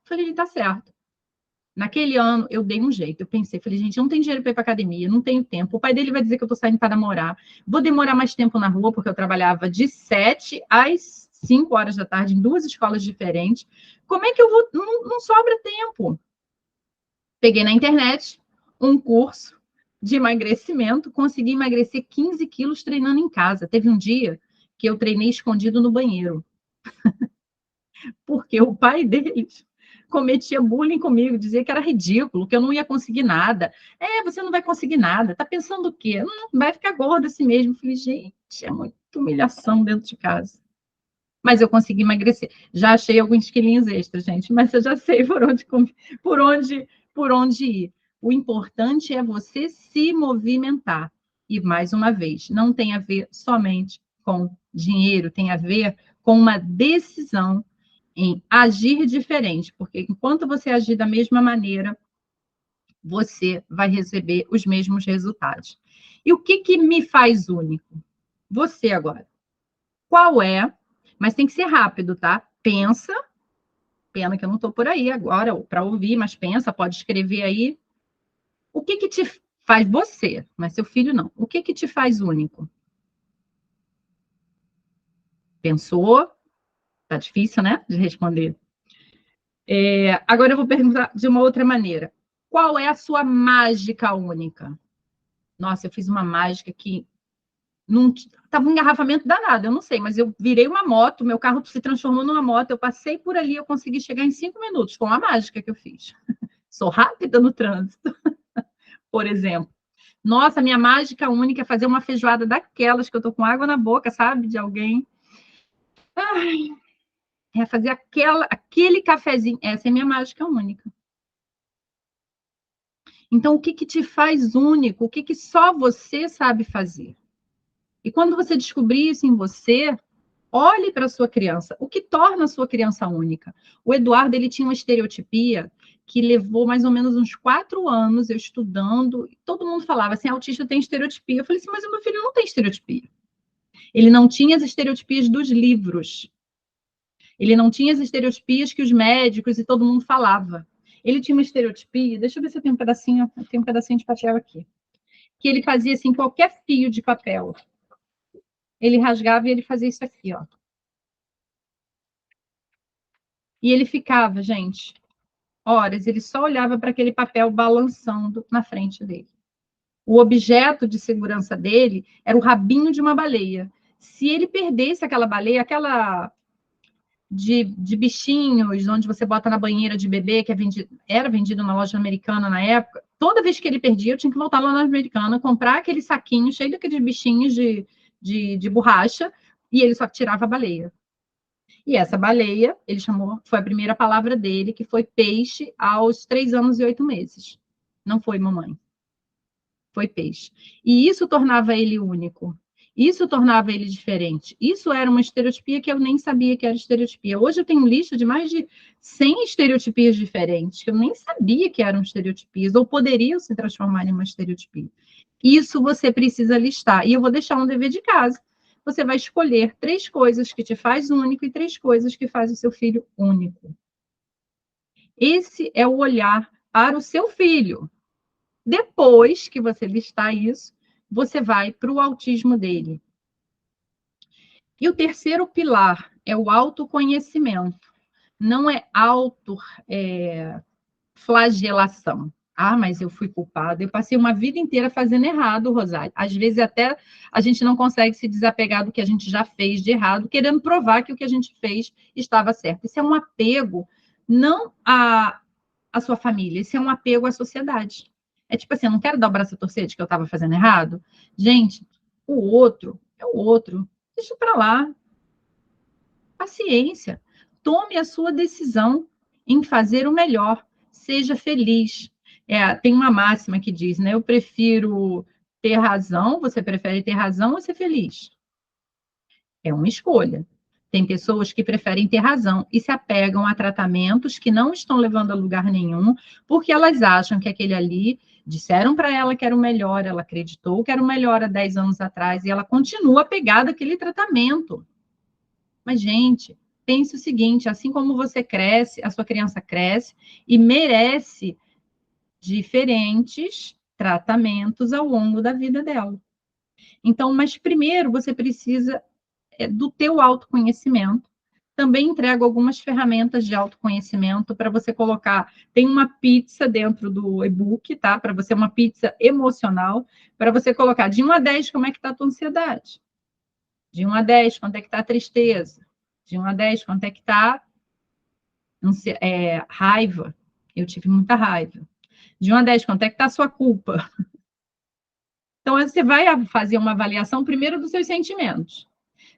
Falei, ele tá certo. Naquele ano, eu dei um jeito. Eu pensei, falei, gente, eu não tenho dinheiro para ir para academia, não tenho tempo. O pai dele vai dizer que eu estou saindo para namorar. Vou demorar mais tempo na rua, porque eu trabalhava de 7 às 5 horas da tarde em 2 escolas diferentes. Como é que eu vou? Não sobra tempo. Peguei na internet um curso de emagrecimento, consegui emagrecer 15 quilos treinando em casa. Teve um dia que eu treinei escondido no banheiro, porque o pai deles cometia bullying comigo, dizia que era ridículo, que eu não ia conseguir nada. Você não vai conseguir nada. Tá pensando o quê? Não, vai ficar gorda assim mesmo. Eu falei, gente, é muita humilhação dentro de casa. Mas eu consegui emagrecer. Já achei alguns quilinhos extras, gente, mas eu já sei por onde ir. O importante é você se movimentar. E, mais uma vez, não tem a ver somente com dinheiro, tem a ver com uma decisão em agir diferente, porque enquanto você agir da mesma maneira, você vai receber os mesmos resultados. E o que me faz único? Você agora. Qual é? Mas tem que ser rápido, tá? Pensa. Pena que eu não estou por aí agora para ouvir, mas pensa, pode escrever aí. O que te faz você, mas seu filho não. O que te faz único? Pensou? Tá difícil, né? De responder. Agora eu vou perguntar de uma outra maneira. Qual é a sua mágica única? Nossa, eu fiz uma mágica que não estava um engarrafamento danado, eu não sei, mas eu virei uma moto, meu carro se transformou numa moto, eu passei por ali, eu consegui chegar em 5 minutos, com a mágica que eu fiz. Sou rápida no trânsito, por exemplo. Nossa, minha mágica única é fazer uma feijoada daquelas que eu tô com água na boca, sabe? De alguém. Ai, é fazer aquele cafezinho. Essa é minha mágica única. Então, o que te faz único? O que só você sabe fazer? E quando você descobrir isso em você, olhe para a sua criança. O que torna a sua criança única? O Eduardo, ele tinha uma estereotipia que levou mais ou menos uns 4 anos eu estudando. E todo mundo falava assim, autista tem estereotipia. Eu falei assim, mas o meu filho não tem estereotipia. Ele não tinha as estereotipias dos livros. Ele não tinha as estereotipias que os médicos e todo mundo falava. Ele tinha uma estereotipia, deixa eu ver se eu tenho um pedacinho de papel aqui, que ele fazia assim, qualquer fio de papel, ele rasgava e ele fazia isso aqui, ó. E ele ficava, gente, horas, ele só olhava para aquele papel balançando na frente dele. O objeto de segurança dele era o rabinho de uma baleia. Se ele perdesse aquela baleia, aquela de bichinhos, onde você bota na banheira de bebê, que era vendido na loja americana na época, toda vez que ele perdia, eu tinha que voltar lá na loja americana, comprar aquele saquinho cheio daqueles bichinhos de borracha, e ele só tirava a baleia. E essa baleia, ele chamou, foi a primeira palavra dele, que foi peixe aos 3 anos e 8 meses. Não foi mamãe. Foi peixe. E isso tornava ele único. Isso tornava ele diferente. Isso era uma estereotipia que eu nem sabia que era estereotipia. Hoje eu tenho lista de mais de 100 estereotipias diferentes, que eu nem sabia que eram estereotipias, ou poderiam se transformar em uma estereotipia. Isso você precisa listar. E eu vou deixar um dever de casa. Você vai escolher 3 coisas que te faz único e 3 coisas que faz o seu filho único. Esse é o olhar para o seu filho. Depois que você listar isso, você vai para o autismo dele. E o terceiro pilar é o autoconhecimento. Não é autoflagelação. Ah, mas eu fui culpada. Eu passei uma vida inteira fazendo errado, Rosário. Às vezes até a gente não consegue se desapegar do que a gente já fez de errado, querendo provar que o que a gente fez estava certo. Isso é um apego não à sua família, isso é um apego à sociedade. É tipo assim, eu não quero dar o braço a torcer de que eu estava fazendo errado. Gente, o outro é o outro. Deixa para lá. Paciência. Tome a sua decisão em fazer o melhor. Seja feliz. Tem uma máxima que diz, né? Eu prefiro ter razão. Você prefere ter razão ou ser feliz? É uma escolha. Tem pessoas que preferem ter razão e se apegam a tratamentos que não estão levando a lugar nenhum, porque elas acham que aquele ali disseram para ela que era o melhor, ela acreditou que era o melhor há 10 anos atrás e ela continua apegada àquele tratamento. Mas, gente, pense o seguinte: assim como você cresce, a sua criança cresce e merece diferentes tratamentos ao longo da vida dela. Então, mas primeiro você precisa do teu autoconhecimento. Também entrego algumas ferramentas de autoconhecimento para você colocar. Tem uma pizza dentro do e-book, tá? Para você, uma pizza emocional, para você colocar de 1 a 10, como é que está a tua ansiedade? De 1 a 10, quanto é que está a tristeza? De 1 a 10, quanto é que está raiva? Eu tive muita raiva. De 1 a 10, quanto é que está a sua culpa? Então, você vai fazer uma avaliação primeiro dos seus sentimentos.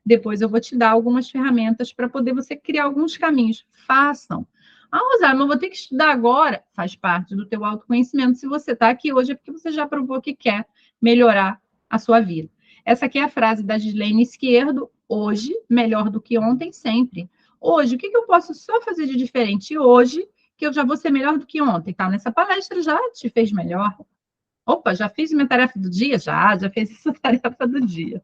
Depois eu vou te dar algumas ferramentas para poder você criar alguns caminhos. Façam. Ah, Rosário, mas eu vou ter que estudar agora. Faz parte do teu autoconhecimento. Se você está aqui hoje é porque você já provou que quer melhorar a sua vida. Essa aqui é a frase da Gislaine Izquierdo. Hoje, melhor do que ontem, sempre. Hoje, o que eu posso só fazer de diferente hoje que eu já vou ser melhor do que ontem? Tá? Nessa palestra já te fez melhor. Opa, já fiz minha tarefa do dia? Já fiz essa tarefa do dia.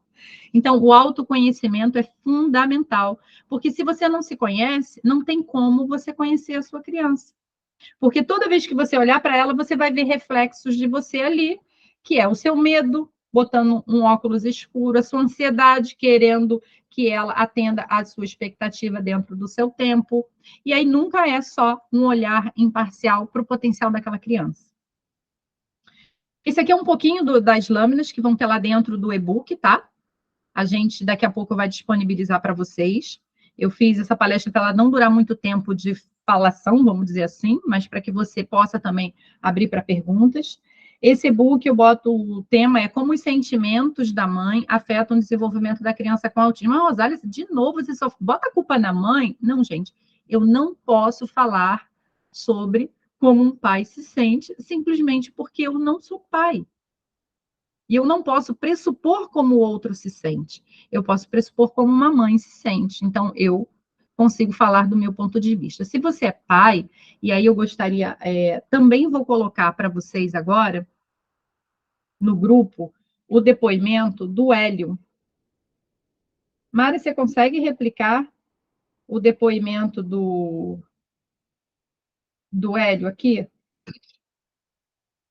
Então, o autoconhecimento é fundamental, porque se você não se conhece, não tem como você conhecer a sua criança. Porque toda vez que você olhar para ela, você vai ver reflexos de você ali, que é o seu medo, botando um óculos escuro, a sua ansiedade, querendo que ela atenda à sua expectativa dentro do seu tempo. E aí nunca é só um olhar imparcial para o potencial daquela criança. Esse aqui é um pouquinho das lâminas que vão ter lá dentro do e-book, tá? A gente, daqui a pouco, vai disponibilizar para vocês. Eu fiz essa palestra para ela não durar muito tempo de falação, vamos dizer assim, mas para que você possa também abrir para perguntas. Esse e-book, eu boto o tema, é como os sentimentos da mãe afetam o desenvolvimento da criança com autismo. Mas, Rosália, de novo, você só bota a culpa na mãe? Não, gente, eu não posso falar sobre como um pai se sente simplesmente porque eu não sou pai. E eu não posso pressupor como o outro se sente. Eu posso pressupor como uma mãe se sente. Então, eu consigo falar do meu ponto de vista. Se você é pai, e aí eu gostaria, também vou colocar para vocês agora, no grupo, o depoimento do Hélio. Mari, você consegue replicar o depoimento do Hélio aqui.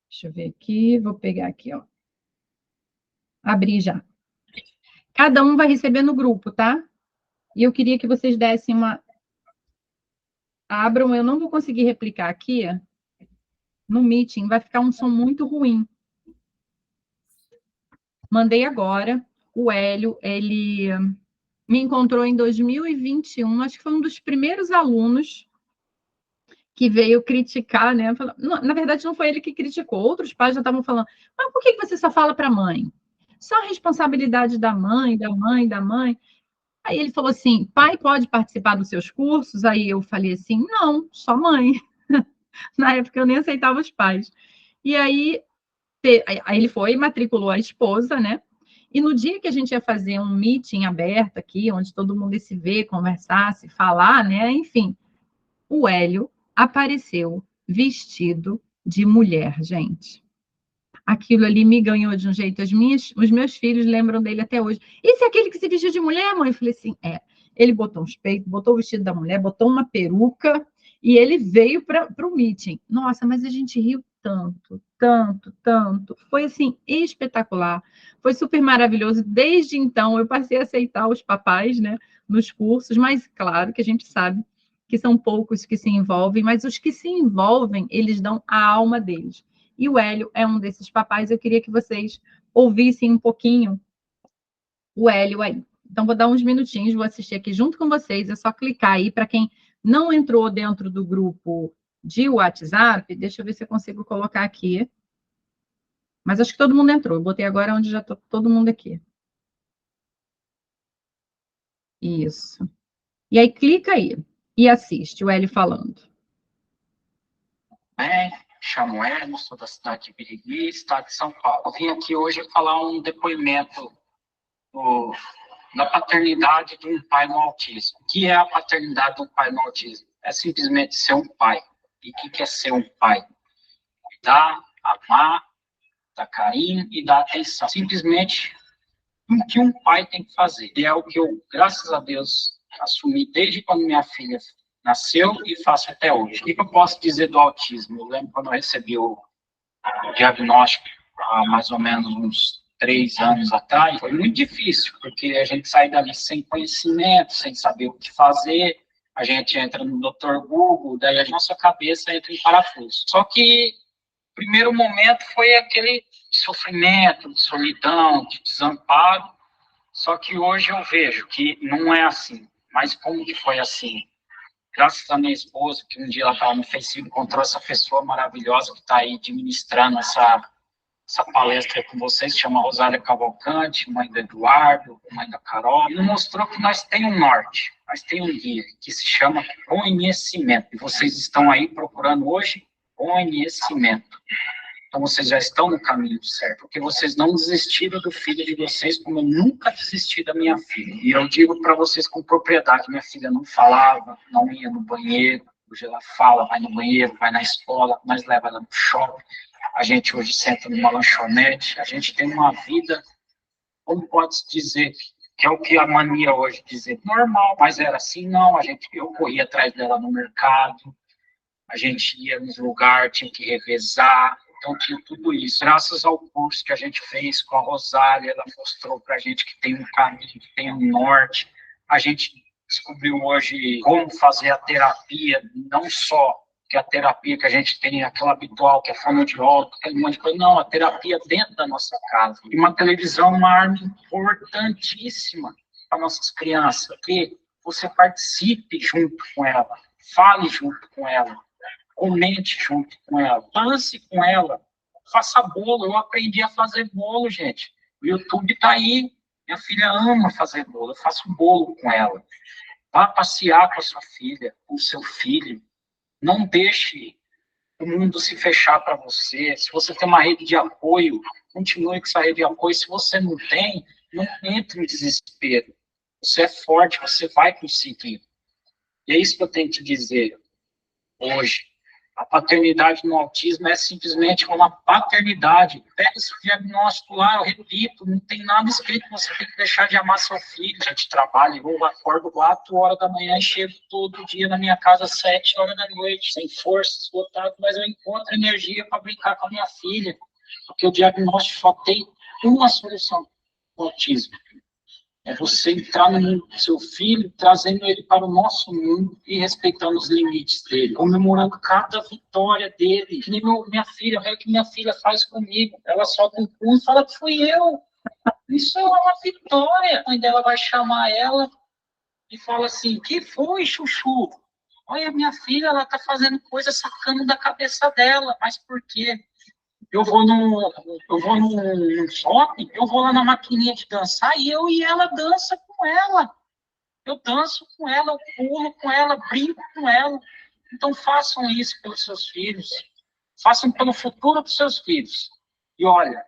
Deixa eu ver aqui, vou pegar aqui, ó. Abrir já. Cada um vai receber no grupo, tá? E eu queria que vocês dessem uma... Abram, eu não vou conseguir replicar aqui. No meeting, vai ficar um som muito ruim. Mandei agora. O Hélio, ele me encontrou em 2021, acho que foi um dos primeiros alunos que veio criticar, né? Na verdade, não foi ele que criticou, outros pais já estavam falando, mas por que você só fala para a mãe? Só a responsabilidade da mãe, da mãe, da mãe. Aí ele falou assim, pai pode participar dos seus cursos? Aí eu falei assim, não, só mãe. Na época eu nem aceitava os pais. E aí ele foi e matriculou a esposa, né? E no dia que a gente ia fazer um meeting aberto aqui, onde todo mundo ia se ver, conversar, se falar, né? Enfim, o Hélio apareceu vestido de mulher, gente. Aquilo ali me ganhou de um jeito. Os meus filhos lembram dele até hoje. Esse é aquele que se vestiu de mulher, mãe? Eu falei assim, é. Ele botou uns peitos, botou o vestido da mulher, botou uma peruca e ele veio para o meeting. Nossa, mas a gente riu tanto, tanto, tanto. Foi, assim, espetacular. Foi super maravilhoso. Desde então, eu passei a aceitar os papais, né, nos cursos, mas claro que a gente sabe que são poucos que se envolvem, mas os que se envolvem, eles dão a alma deles. E o Hélio é um desses papais. Eu queria que vocês ouvissem um pouquinho o Hélio aí. Então, vou dar uns minutinhos, vou assistir aqui junto com vocês. É só clicar aí. Para quem não entrou dentro do grupo de WhatsApp, deixa eu ver se eu consigo colocar aqui. Mas acho que todo mundo entrou. Eu botei agora onde já está todo mundo aqui. Isso. E aí, clica aí e assiste o Hélio falando. Chamo Hélio, sou da cidade de Birigui, estado de São Paulo. Eu vim aqui hoje falar um depoimento da paternidade de um pai no autismo. O que é a paternidade de um pai no autismo? É simplesmente ser um pai. E o que é ser um pai? Cuidar, amar, dar carinho e dar atenção. Simplesmente o que um pai tem que fazer. E é o que eu, graças a Deus, assumi desde quando minha filha nasceu e faço até hoje. O que eu posso dizer do autismo? Eu lembro quando eu recebi o diagnóstico há mais ou menos uns 3 anos atrás, foi muito difícil, porque a gente sai dali sem conhecimento, sem saber o que fazer, a gente entra no Dr. Google, daí a nossa cabeça entra em parafuso. Só que o primeiro momento foi aquele sofrimento, de solidão, de desamparo, só que hoje eu vejo que não é assim. Mas como que foi assim? Graças à minha esposa, que um dia ela estava no Facebook, encontrou essa pessoa maravilhosa que está aí administrando essa palestra com vocês, chama Rosália Cavalcante, mãe do Eduardo, mãe da Carol, e mostrou que nós temos um norte, nós temos um guia, que se chama conhecimento. E vocês estão aí procurando hoje conhecimento. Então, vocês já estão no caminho certo, porque vocês não desistiram do filho de vocês, como eu nunca desisti da minha filha. E eu digo para vocês com propriedade, minha filha não falava, não ia no banheiro, hoje ela fala, vai no banheiro, vai na escola, nós leva ela no shopping, a gente hoje senta numa lanchonete, a gente tem uma vida, como pode-se dizer, que é o que a mania hoje dizer, normal, mas era assim, não, eu corria atrás dela no mercado, a gente ia nos lugares, tinha que revezar, então tinha tudo isso. Graças ao curso que a gente fez com a Rosália, ela mostrou para a gente que tem um caminho, que tem um norte. A gente descobriu hoje como fazer a terapia, não só que a terapia que a gente tem, aquela habitual, que é fonoaudiólogo, aquele monte de coisa, não, a terapia dentro da nossa casa. E uma televisão é uma arma importantíssima para nossas crianças, que você participe junto com ela, fale junto com ela, comente junto com ela, dance com ela, faça bolo. Eu aprendi a fazer bolo, gente. O YouTube está aí. Minha filha ama fazer bolo. Eu faço bolo com ela. Vá passear com a sua filha, com o seu filho. Não deixe o mundo se fechar para você. Se você tem uma rede de apoio, continue com essa rede de apoio. Se você não tem, não entre em desespero. Você é forte, você vai conseguir. E é isso que eu tenho que dizer hoje. A paternidade no autismo é simplesmente uma paternidade. Pega esse diagnóstico lá, eu repito, não tem nada escrito, você tem que deixar de amar seu filho. A gente trabalha, eu acordo 4 horas da manhã e chego todo dia na minha casa às 7 horas da noite, sem força, esgotado, mas eu encontro energia para brincar com a minha filha, porque o diagnóstico só tem uma solução para o autismo. É você entrar no mundo do seu filho, trazendo ele para o nosso mundo e respeitando os limites dele, comemorando cada vitória dele. Que nem minha filha, olha o que minha filha faz comigo. Ela solta um punho e fala que fui eu. Isso é uma vitória. A mãe dela vai chamar ela e fala assim, que foi, Chuchu? Olha, minha filha, ela tá fazendo coisa sacando da cabeça dela. Mas por quê? Eu vou num shopping, eu vou lá na maquininha de dançar e eu e ela dança com ela. Eu danço com ela, eu pulo com ela, brinco com ela. Então façam isso pelos seus filhos. Façam pelo futuro dos seus filhos. E olha,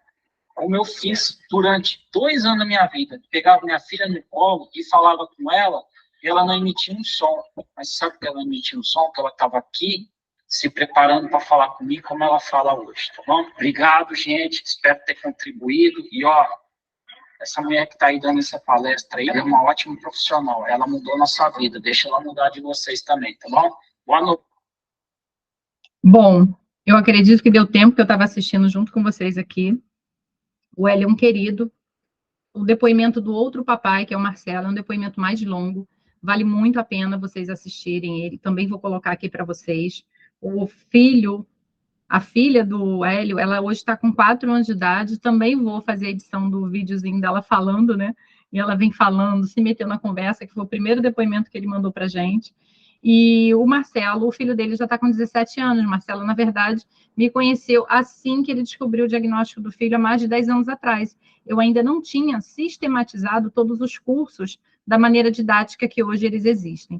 como eu fiz durante 2 anos da minha vida, pegava minha filha no colo e falava com ela, e ela não emitia um som. Mas sabe que ela emitia um som? Que ela estava aqui, se preparando para falar comigo como ela fala hoje, tá bom? Obrigado, gente, espero ter contribuído, e ó, essa mulher que está aí dando essa palestra aí, ela é uma ótima profissional, ela mudou nossa vida, deixa ela mudar de vocês também, tá bom? Boa noite. Bom, eu acredito que deu tempo, que eu estava assistindo junto com vocês aqui. O Hélio é um querido. O depoimento do outro papai, que é o Marcelo, é um depoimento mais longo, vale muito a pena vocês assistirem ele, também vou colocar aqui para vocês. A filha do Hélio, ela hoje está com 4 anos de idade, também vou fazer a edição do videozinho dela falando, né? E ela vem falando, se metendo na conversa, que foi o primeiro depoimento que ele mandou para a gente. E o Marcelo, o filho dele já está com 17 anos. Marcelo, na verdade, me conheceu assim que ele descobriu o diagnóstico do filho há mais de 10 anos atrás. Eu ainda não tinha sistematizado todos os cursos da maneira didática que hoje eles existem.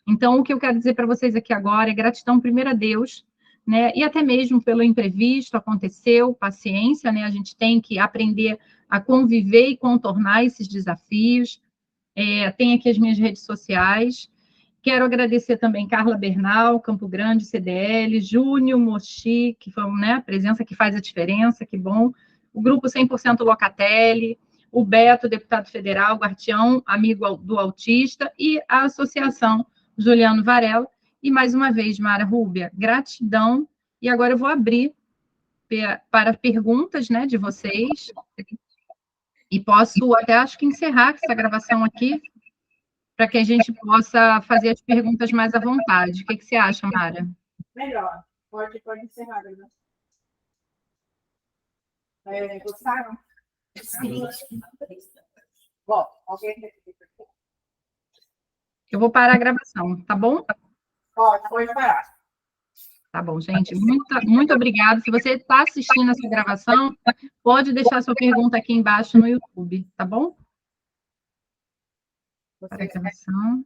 Então, o que eu quero dizer para vocês aqui agora é gratidão primeiro a Deus, né? E até mesmo pelo imprevisto, aconteceu, paciência, né? A gente tem que aprender a conviver e contornar esses desafios. Tem aqui as minhas redes sociais. Quero agradecer também Carla Bernal, Campo Grande, CDL, Júnior Mochi, que foi, né, a presença que faz a diferença, que bom. O Grupo 100% Locatelli, o Beto, deputado federal, guardião, amigo do autista, e a Associação Juliano Varela. E, mais uma vez, Mara Rúbia, gratidão. E agora eu vou abrir para perguntas, né, de vocês. E posso até, acho que, encerrar essa gravação aqui, para que a gente possa fazer as perguntas mais à vontade. O que você acha, Mara? Melhor. Pode encerrar, né? Gostaram? Sim. Bom, alguém eu vou parar a gravação, tá bom? Pode parar. Tá bom, gente. Muito obrigada. Se você está assistindo essa gravação, pode deixar sua pergunta aqui embaixo no YouTube, tá bom? Para a gravação.